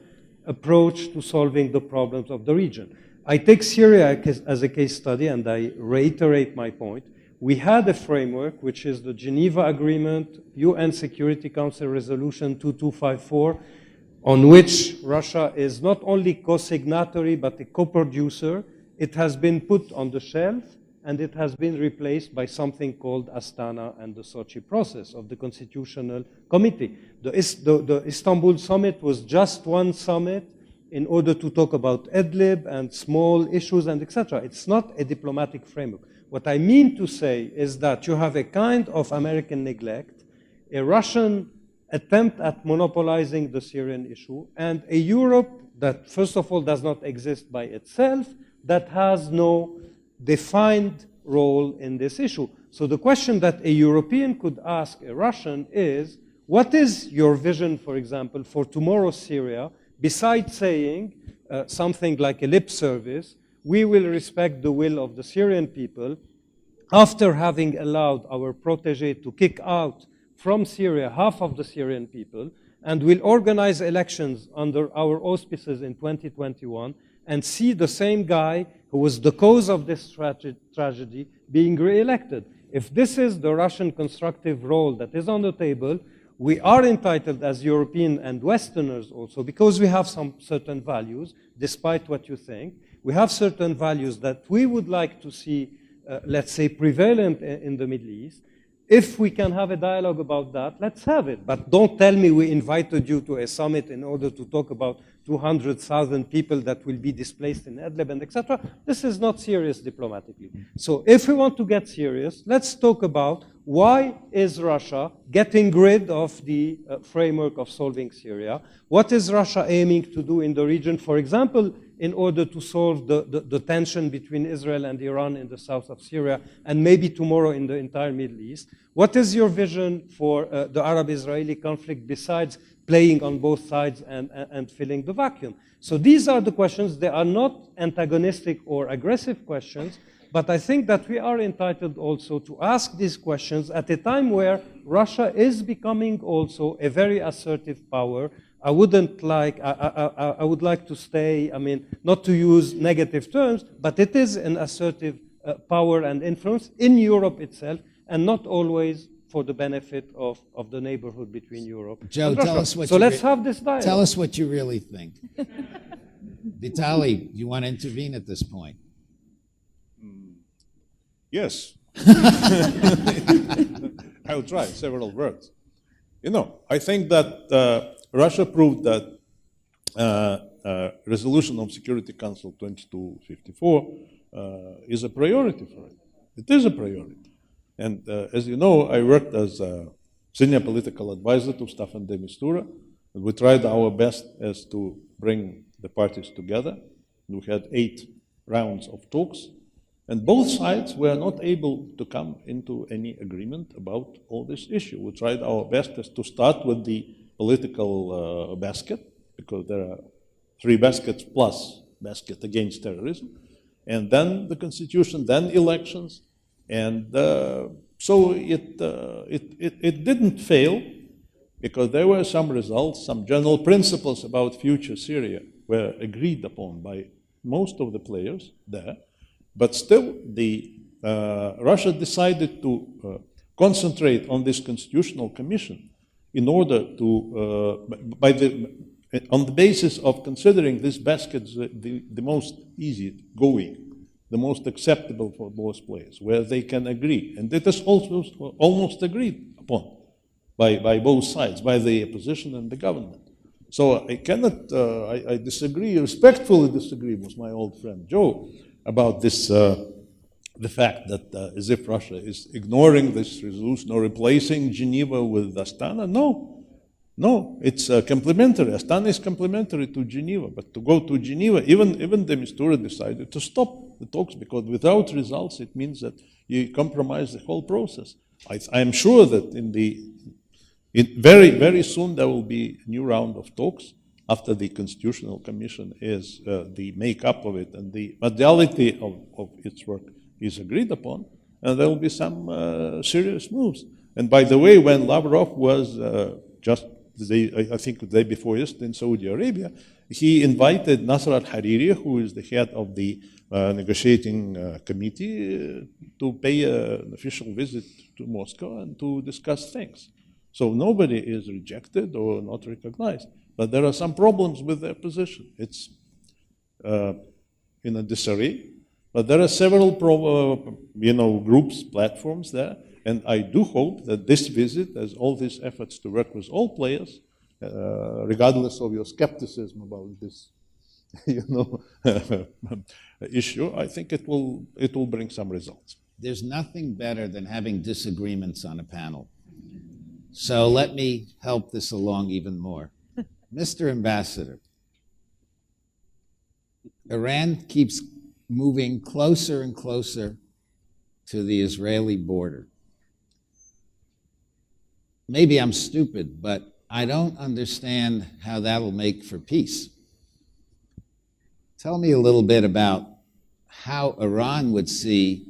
approach to solving the problems of the region. I take Syria as a case study, and I reiterate my point. We had a framework, which is the Geneva Agreement, UN Security Council Resolution 2254, on which Russia is not only co-signatory but a co-producer. It has been put on the shelf, and it has been replaced by something called Astana and the Sochi process of the Constitutional Committee. The Istanbul summit was just one summit in order to talk about Idlib and small issues and etc. It's not a diplomatic framework. What I mean to say is that you have a kind of American neglect, a Russian attempt at monopolizing the Syrian issue, and a Europe that, first of all, does not exist by itself, that has no defined role in this issue. So the question that a European could ask a Russian is, what is your vision, for example, for tomorrow's Syria, besides saying something like a lip service, we will respect the will of the Syrian people, after having allowed our protege to kick out from Syria half of the Syrian people, and will organize elections under our auspices in 2021, and see the same guy who was the cause of this tragedy being re-elected. If this is the Russian constructive role that is on the table, we are entitled as European and Westerners also, because we have some certain values, despite what you think, we have certain values that we would like to see, let's say, prevalent in the Middle East. If we can have a dialogue about that, let's have it. But don't tell me we invited you to a summit in order to talk about 200,000 people that will be displaced in Idlib and etc. This is not serious diplomatically. So if we want to get serious, let's talk about why is Russia getting rid of the framework of solving Syria? What is Russia aiming to do in the region, for example, in order to solve the tension between Israel and Iran in the south of Syria, and maybe tomorrow in the entire Middle East? What is your vision for the Arab-Israeli conflict besides playing on both sides and filling the vacuum? So these are the questions. They are not antagonistic or aggressive questions, but I think that we are entitled also to ask these questions at a time where Russia is becoming also a very assertive power. I would like to stay, I mean, not to use negative terms, but it is an assertive power and influence in Europe itself, and not always for the benefit of the neighborhood between Europe Joe, and Russia. tell us what so you let's have this dialogue. Tell us what you really think. Vitaly, you want to intervene at this point? Yes. I will try several words. You know, I think that Russia proved that resolution of Security Council 2254 is a priority for it. It is a priority. And as you know, I worked as a senior political advisor to Staffan de Mistura, and we tried our best as to bring the parties together. We had 8 rounds of talks, and both sides were not able to come into any agreement about all this issue. We tried our best as to start with the political basket, because there are 3 baskets plus basket against terrorism, and then the constitution, then elections, and so it didn't fail, because there were some results, some general principles about future Syria were agreed upon by most of the players there. But still, Russia decided to concentrate on this constitutional commission in order to, on the basis of considering this basket the most easy going, the most acceptable for both players, where they can agree. And it is also almost agreed upon by both sides, by the opposition and the government. So I cannot, I disagree, respectfully disagree with my old friend Joe about this, the fact that as if Russia is ignoring this resolution or replacing Geneva with Astana. No, No, it's complementary. Astana is complementary to Geneva, but to go to Geneva, even the Mistura decided to stop the talks because without results, it means that you compromise the whole process. I am sure that very, very soon there will be a new round of talks after the Constitutional Commission is the makeup of it and the modality of its work is agreed upon, and there will be some serious moves. And by the way, when Lavrov was just I think the day before yesterday in Saudi Arabia, he invited Nasser al-Hariri, who is the head of the negotiating committee, to pay an official visit to Moscow and to discuss things. So nobody is rejected or not recognized, but there are some problems with their position. It's in a disarray, but there are several groups, platforms there. And I do hope that this visit, as all these efforts to work with all players, regardless of your skepticism about this, issue, I think it will bring some results. There's nothing better than having disagreements on a panel. So let me help this along even more. Mr. Ambassador, Iran keeps moving closer and closer to the Israeli border. Maybe I'm stupid, but I don't understand how that'll make for peace. Tell me a little bit about how Iran would see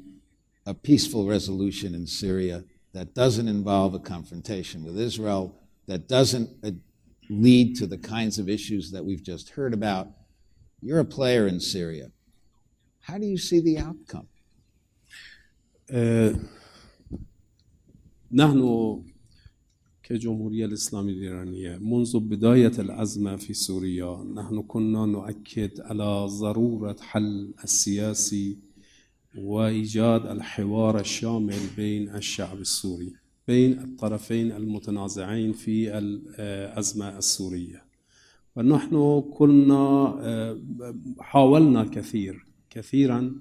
a peaceful resolution in Syria that doesn't involve a confrontation with Israel, that doesn't lead to the kinds of issues that we've just heard about. You're a player in Syria. How do you see the outcome? نحن كجمهورية الإسلامية الإيرانية منذ بداية الأزمة في سوريا نحن كنا نؤكد على ضرورة حل السياسي وإيجاد الحوار الشامل بين الشعب السوري بين الطرفين المتنازعين في الأزمة السورية. ونحن كنا حاولنا كثيرا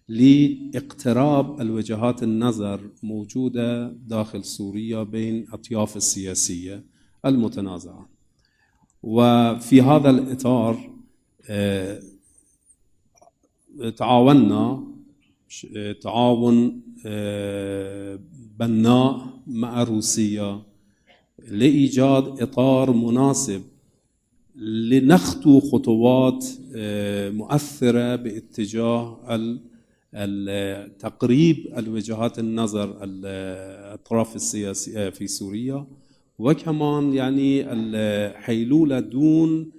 لاقتراب الوجهات النظر موجودة داخل سوريا بين أطياف السياسية المتنازعة. وفي هذا الإطار تعاوننا تعاون بناء مع روسيا لإيجاد إطار مناسب لنخطو خطوات مؤثرة باتجاه تقريب الوجهات النظر الأطراف السياسية في سوريا، وكمان يعني الحيلولة دون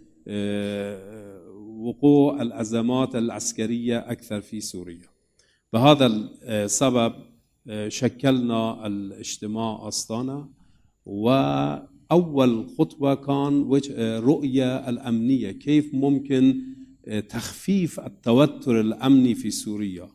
وقوع الأزمات العسكرية أكثر في سوريا. بهذا السبب شكلنا الاجتماع أستانا، وأول خطوة كان رؤية الأمنية، كيف ممكن تخفيف التوتر الأمني في سوريا،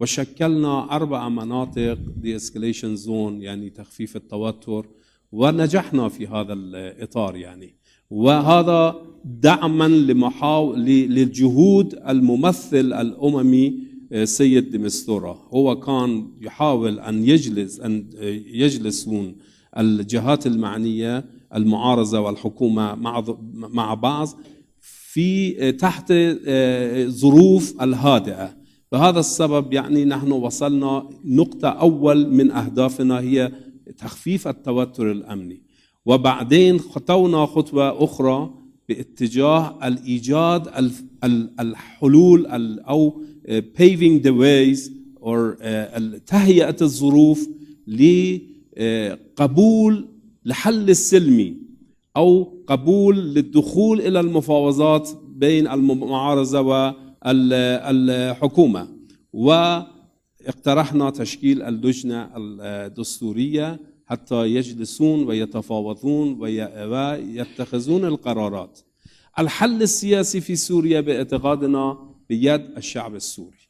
وشكلنا 4 مناطق de-escalation zone يعني تخفيف التوتر، ونجحنا في هذا الإطار يعني. وهذا دعما للجهود الممثل الأممي سيد ديمستورا. هو كان يحاول أن يجلسون الجهات المعنية المعارضة والحكومة مع بعض في تحت ظروف الهادئة. بهذا السبب يعني نحن وصلنا نقطة أول من أهدافنا هي تخفيف التوتر الأمني، وبعدين خطونا خطوة أخرى باتجاه الإيجاد الحلول أو paving the ways or تهيئة الظروف لقبول الحل السلمي أو قبول للدخول إلى المفاوضات بين المعارضة والحكومة. واقترحنا تشكيل اللجنة الدستورية حتى يجلسون ويتفاوضون ويتخذون القرارات. الحل السياسي في سوريا باعتقادنا بيد الشعب السوري.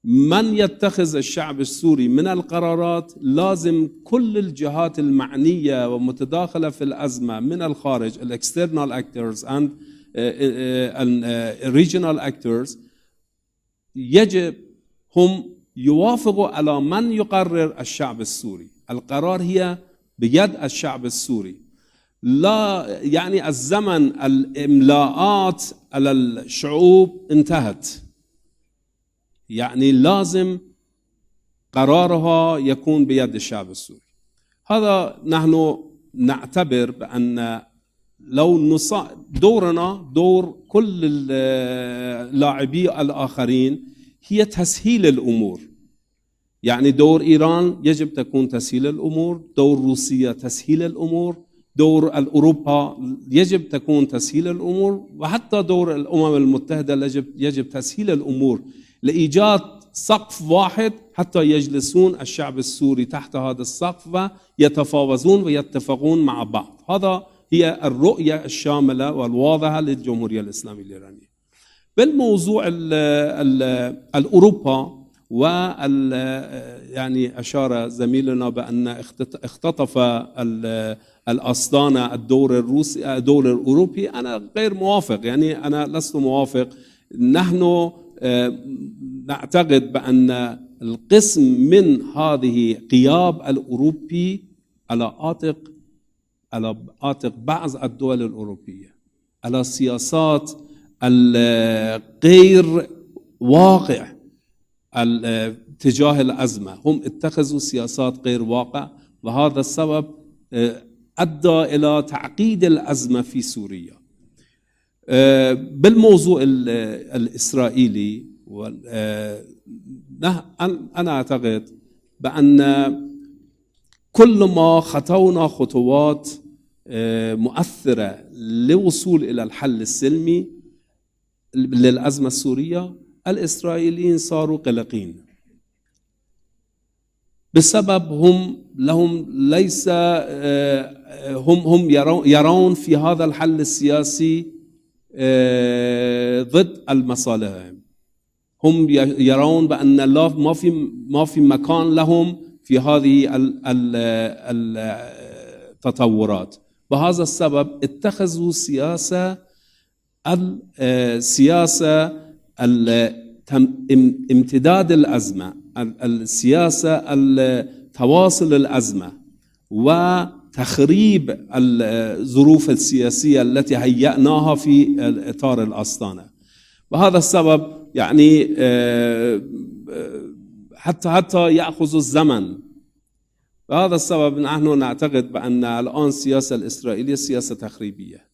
من يتخذ الشعب السوري من القرارات؟ لازم كل الجهات المعنية ومتداخلة في الأزمة من الخارج external actors and regional actors يجب هم يوافقوا على من يقرر الشعب السوري. القرار هي بيد الشعب السوري. لا يعني الزمن الإملاءات على الشعوب انتهت، يعني لازم قرارها يكون بيد الشعب السوري. هذا نحن نعتبر بأن لو دورنا دور كل اللاعبين الآخرين هي تسهيل الأمور. يعني دور إيران يجب تكون تسهيل الأمور، دور روسيا تسهيل الأمور، دور أوروبا يجب تكون تسهيل الأمور، وحتى دور الأمم المتحدة يجب تسهيل الأمور لإيجاد سقف واحد حتى يجلسون الشعب السوري تحت هذا السقف ويتفاوضون ويتفقون مع بعض. هذا هي الرؤية الشاملة والواضحة للجمهورية الإسلامية الإيرانية. بالموضوع الأوروبا يعني أشار زميلنا بأن اختطف الأسطانة الدور الروسي الدور الأوروبي. أنا غير موافق، يعني أنا لست موافق. نحن نعتقد بأن القسم من هذه غياب الأوروبي على عاتق بعض الدول الأوروبية، على سياسات الغير واقع تجاه الأزمة. هم اتخذوا سياسات غير واقع، وهذا السبب أدى إلى تعقيد الأزمة في سوريا. بالموضوع الإسرائيلي أنا أعتقد بأن كل ما خطونا خطوات مؤثرة للوصول إلى الحل السلمي للأزمة السورية، الإسرائيليين صاروا قلقين بسبب لهم ليس هم يرون في هذا الحل السياسي ضد المصالح. هم يرون بأن ما في مكان لهم في هذه التطورات. بهذا السبب اتخذوا سياسة امتداد الأزمة، السياسة تواصل الأزمة وتخريب الظروف السياسية التي هيأناها في إطار الأسطانة. بهذا السبب يعني حتى يأخذ الزمن. بهذا السبب نحن نعتقد بأن الآن السياسة الإسرائيلية سياسة تخريبية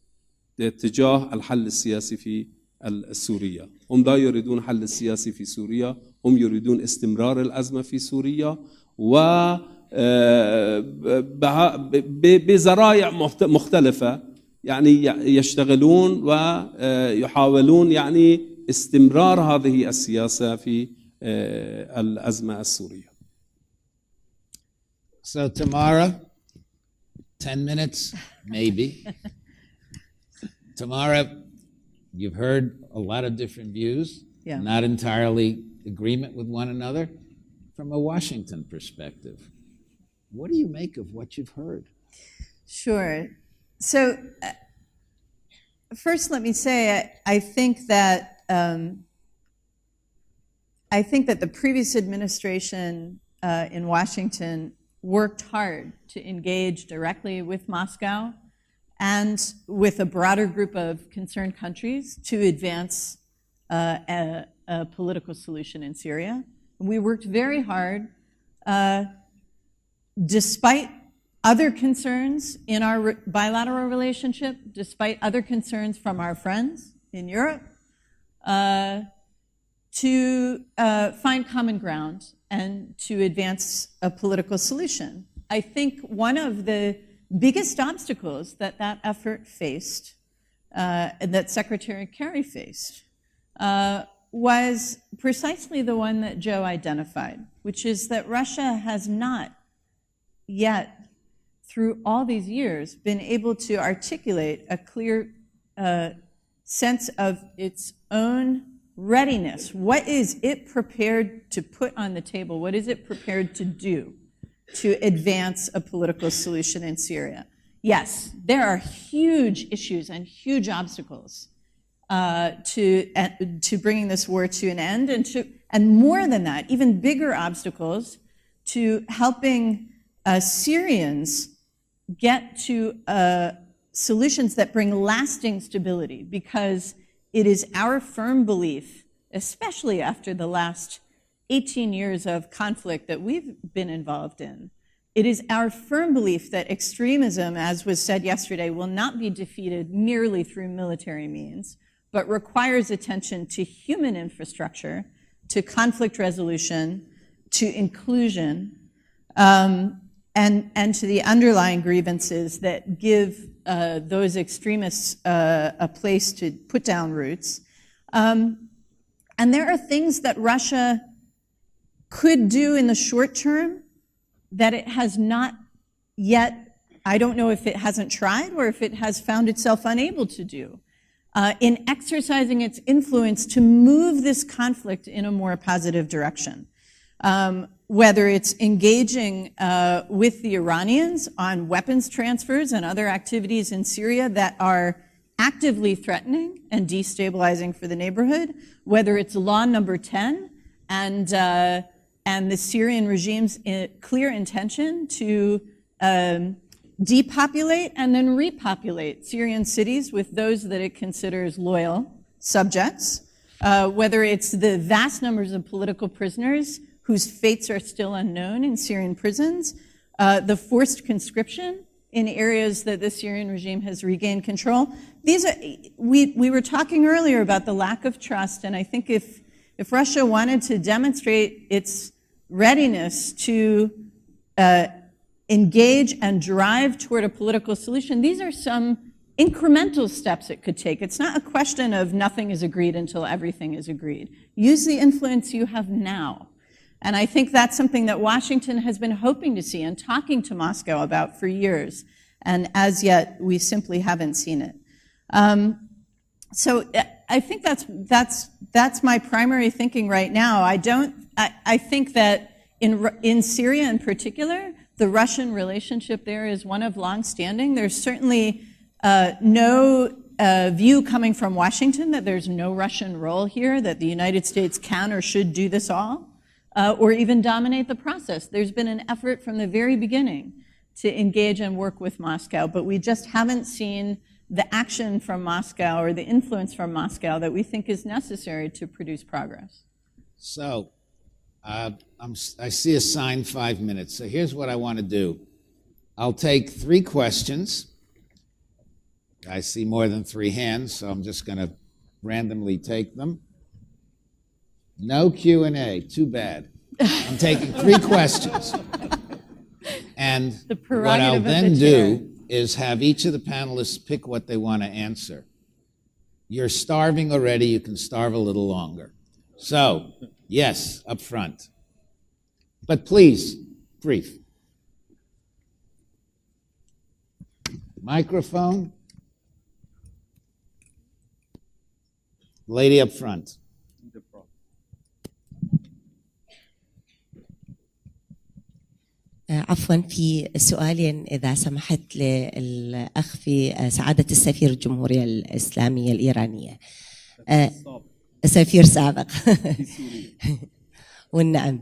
تجاه الحل السياسي في سوريا. هم لا يريدون حل السياسي في سوريا، هم يريدون استمرار الأزمة في سوريا و بذرائع مختلفة، يعني يشتغلون ويحاولون يعني استمرار هذه السياسة في الأزمة السورية. So Tamara, 10 minutes, maybe. Tamara, you've heard a lot of different views, Yeah. not entirely agreement with one another. From a Washington perspective, what do you make of what you've heard? Sure. So, first, let me say I think that the previous administration in Washington worked hard to engage directly with Moscow and with a broader group of concerned countries to advance a political solution in Syria. We worked very hard, despite other concerns in our bilateral relationship, despite other concerns from our friends in Europe, to find common ground and to advance a political solution. I think one of the biggest obstacles that effort faced, and that Secretary Kerry faced, was precisely the one that Joe identified, which is that Russia has not yet, through all these years, been able to articulate a clear sense of its own readiness. What is it prepared to put on the table? What is it prepared to do to advance a political solution in Syria? Yes, there are huge issues and huge obstacles to bringing this war to an end, and more than that, even bigger obstacles to helping Syrians get to solutions that bring lasting stability, because it is our firm belief, especially after the last 18 years of conflict that we've been involved in, it is our firm belief that extremism, as was said yesterday, will not be defeated merely through military means, but requires attention to human infrastructure, to conflict resolution, to inclusion, and to the underlying grievances that give those extremists a place to put down roots. And there are things that Russia could do in the short term that it has not yet, I don't know if it hasn't tried or if it has found itself unable to do, in exercising its influence to move this conflict in a more positive direction. Whether it's engaging with the Iranians on weapons transfers and other activities in Syria that are actively threatening and destabilizing for the neighborhood, whether it's Law Number 10 and the Syrian regime's clear intention to depopulate and then repopulate Syrian cities with those that it considers loyal subjects, whether it's the vast numbers of political prisoners whose fates are still unknown in Syrian prisons, the forced conscription in areas that the Syrian regime has regained control. These are, we were talking earlier about the lack of trust, and I think if Russia wanted to demonstrate its readiness to engage and drive toward a political solution, these are some incremental steps it could take. It's not a question of nothing is agreed until everything is agreed. Use the influence you have now. And I think that's something that Washington has been hoping to see and talking to Moscow about for years. And as yet, we simply haven't seen it. So I think that's my primary thinking right now. I think that in Syria in particular, the Russian relationship there is one of longstanding. There's certainly no view coming from Washington that there's no Russian role here, that the United States can or should do this all, or even dominate the process. There's been an effort from the very beginning to engage and work with Moscow, but we just haven't seen the action from Moscow or the influence from Moscow that we think is necessary to produce progress. So, I see a sign 5 minutes. So here's what I want to do. I'll take 3 questions. I see more than 3 hands, so I'm just going to randomly take them. No Q&A. Too bad. I'm taking 3 questions. And what I'll then do is have each of the panelists pick what they want to answer. You're starving already. You can starve a little longer. So, yes, up front. But please, brief. Microphone. Lady up front. عفوا في سؤالين إذا سمحت للأخ في سعادة السفير الجمهورية الإسلامية الإيرانية سفير سابق والنعم.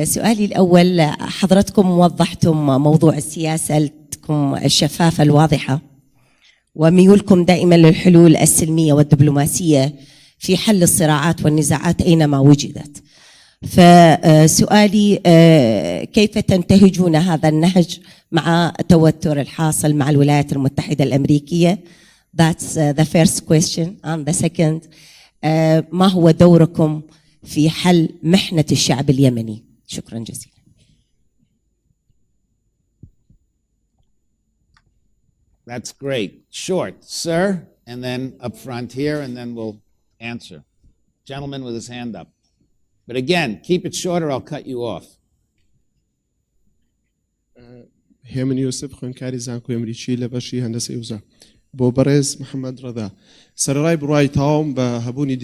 سؤالي الأول، حضرتكم وضحتم موضوع سياستكم الشفافة الواضحة وميولكم دائما للحلول السلمية والدبلوماسية في حل الصراعات والنزاعات أينما وجدت. فسؤالي كيف تنتهجون هذا النهج مع التوتر الحاصل مع الولايات المتحدة الأمريكية؟ That's the first question. And the second, ما هو دوركم في حل محنة الشعب اليمني؟ شكرا جزيلا. That's great. Short, sir, and then up front here, and then we'll answer. Gentleman with his hand up. But again, keep it short or I'll cut you off. هێمن یوسف خوێندکاری زانکۆی ئەمریکی لە بەشی هەندسەی وزە بۆ بەڕێز محەممەد ڕەدا سەرڕای بڕای تاوم بە هەبوونی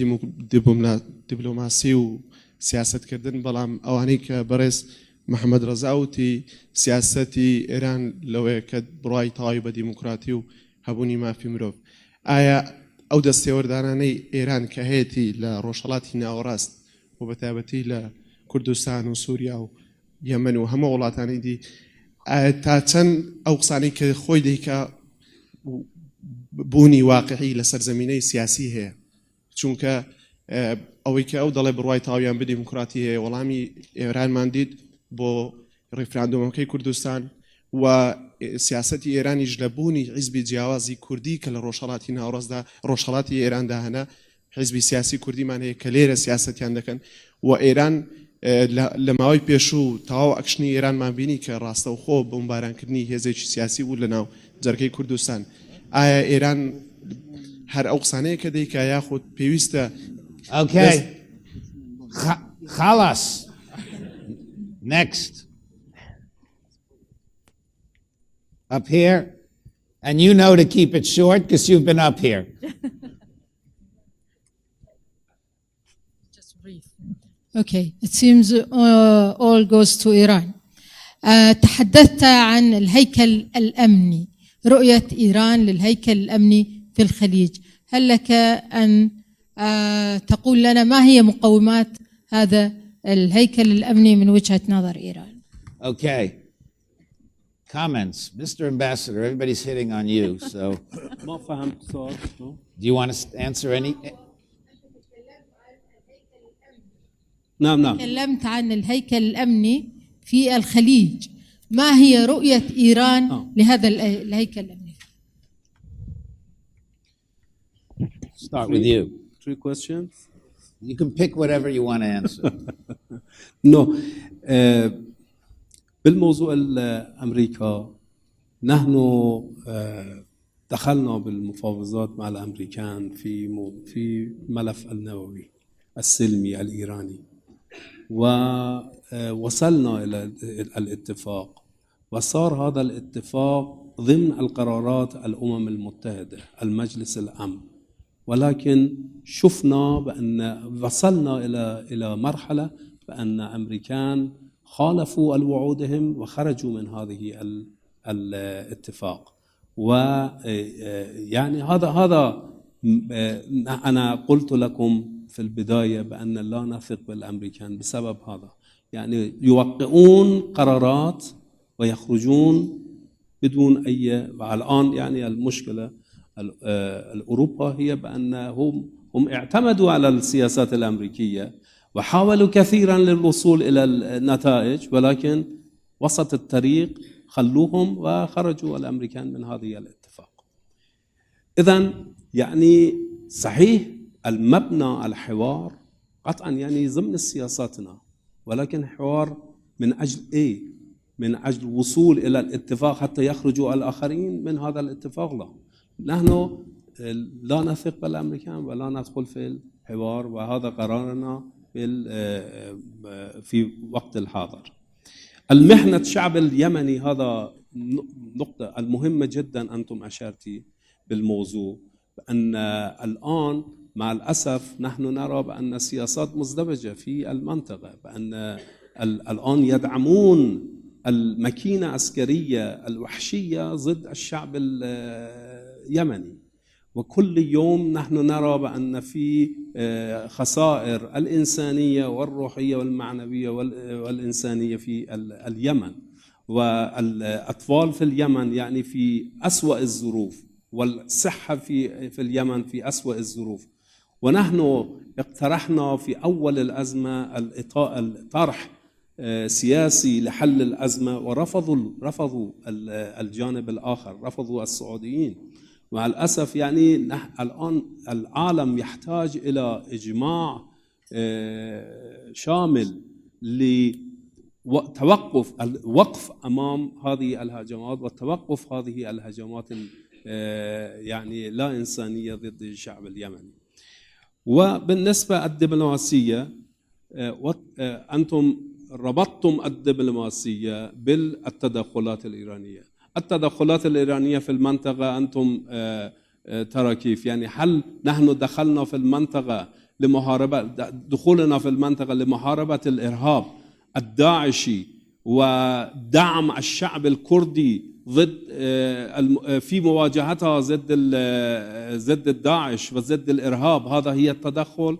دیبلۆماسی و سیاستکردن بەڵام ئەوانەی کە بەڕێز محەممەد ڕەزا وتی سیاسەتی ئێران لەوەیە کە بڕای تاوای بە دیموکراتی و هەبوونی مافی مرۆڤ ئایا ئەو دەستێوەردانانەی ئێران کە هەیەی لە ڕۆژهەڵاتی ناوەڕاست و بەتابەتی لە کوردستان و سووریا و یەمەن و هەموو وڵاتانی دی تا چەند ئەو قسانەی کە خۆی دەیکا بوونی واقعی لەسەر زمینەی سیاسی هەیە چونکە ئەوەی کە ئەو دەڵێ بڕوای تاویان بە دیموکراتی هەیە وەڵامی ئێرانمان دیت بۆ ڕێفراندۆمەکەی کوردستان و سیاسەتی ئێرانیش لە بوونی حیزبی جیاوازی کوردی کە لە ڕۆژهەڵاتی ناوڕۆستدا ڕۆژهەڵاتی ئێراندا هەنا حیزبی سیاسی کوردیمان هەیە کە لێرە سیاسەتیان دەکەن و ئێران لە ماوەی پێشوو تەواو ئەکشنی ئێرانمان بینی کە ڕاستەوخۆ بۆمبارانکردنی هێزێکی سیاسی بوو لە ناو جەرگەی کوردستان ئایا ئێران هەر ئەو قسانەیە کە دەیکا یاخود پێویستە Okay. Khalas. Next. Up here. And you know to keep it short because you've been up here. Just brief. Okay, it seems all goes to Iran. تحدثت عن الهيكل الأمني، رؤية إيران للهيكل الأمني في الخليج. هل لك أن تقول لنا ما هي مقومات هذا الهيكل الأمني من وجهة نظر إيران؟ Okay. Comments. Mr. Ambassador, everybody's hitting on you, so ما فهمت سؤال. do you want to answer any? نعم. تكلمت عن الهيكل الأمني في الخليج، ما هي رؤية إيران لهذا الهيكل الأمني؟ Start with you. 3 questions. You can pick whatever you want to answer. نو بالموضوع الأمريكا نحن دخلنا بالمفاوضات مع الأمريكان في ملف النووي السلمي الإيراني ووصلنا إلى الاتفاق وصار هذا الاتفاق ضمن القرارات الأمم المتحدة المجلس الأمن ولكن شفنا بأن وصلنا إلى مرحلة بأن أمريكان خالفوا الوعودهم وخرجوا من هذه الاتفاق ويعني هذا أنا قلت لكم في البداية بأن لا نثق بالأمريكان بسبب هذا يعني يوقعون قرارات ويخرجون بدون أي الآن يعني المشكلة الأوروبا هي بأن هم اعتمدوا على السياسات الأمريكية وحاولوا كثيرا للوصول إلى النتائج ولكن وسط الطريق خلوهم وخرجوا الأمريكان من هذه الاتفاق. إذن يعني صحيح المبنى الحوار قطعا يعني ضمن سياساتنا ولكن حوار من أجل إيه؟ من أجل الوصول إلى الاتفاق حتى يخرجوا الآخرين من هذا الاتفاق. لا نحن لا نثق بالأمريكان ولا ندخل في الحوار وهذا قرارنا في وقت الحاضر. المحنة الشعب اليمني هذا نقطة المهمة جدا أنتم أشرتي بالموضوع بأن الآن مع الأسف نحن نرى بأن السياسات مزدوجة في المنطقة بأن الآن يدعمون الماكينة العسكرية الوحشية ضد الشعب اليمني وكل يوم نحن نرى بأن في خسائر الإنسانية والروحية والمعنوية والإنسانية في اليمن والأطفال في اليمن يعني في أسوأ الظروف والصحة في اليمن في أسوأ الظروف ونحن اقترحنا في أول الأزمة الطرح سياسي لحل الأزمة ورفضوا الجانب الآخر رفضوا السعوديين مع الأسف يعني الآن العالم يحتاج إلى إجماع شامل لتوقف الوقف أمام هذه الهجمات والتوقف هذه الهجمات يعني لا إنسانية ضد الشعب اليمني. وبالنسبة الدبلوماسية أنتم ربطتم الدبلوماسية بالتدخلات الإيرانية. التدخلات الإيرانية في المنطقة أنتم ترى كيف يعني هل نحن دخلنا في المنطقة لمحاربة دخولنا في المنطقة لمحاربة الإرهاب الداعشي ودعم الشعب الكردي ضد في مواجهتها ضد الداعش وضد الإرهاب هذا هي التدخل.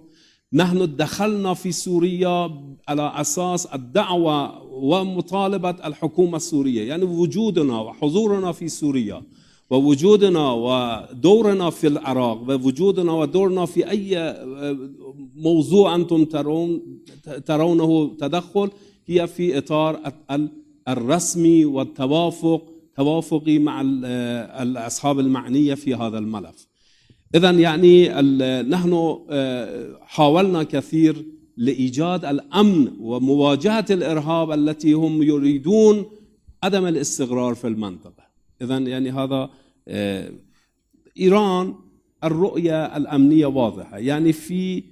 نحن دخلنا في سوريا على أساس الدعوة ومطالبة الحكومة السورية يعني وجودنا وحضورنا في سوريا ووجودنا ودورنا في العراق ووجودنا ودورنا في أي موضوع أنتم ترونه تدخل هي في إطار الرسمي والتوافقي مع الأصحاب المعنية في هذا الملف. إذن يعني نحن حاولنا كثير لإيجاد الأمن ومواجهة الإرهاب التي هم يريدون عدم الاستقرار في المنطقة. إذن يعني هذا إيران الرؤية الأمنية واضحة، يعني في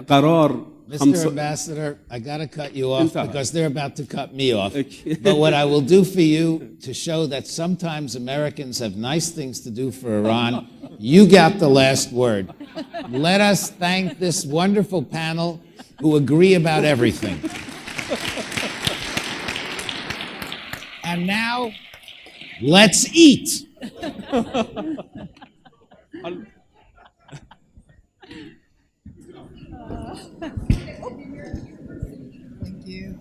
قرار Mr. Ambassador, I got to cut you off because they're about to cut me off. But what I will do for you to show that sometimes Americans have nice things to do for Iran, you got the last word. Let us thank this wonderful panel who agree about everything. And now, let's eat. Thank you.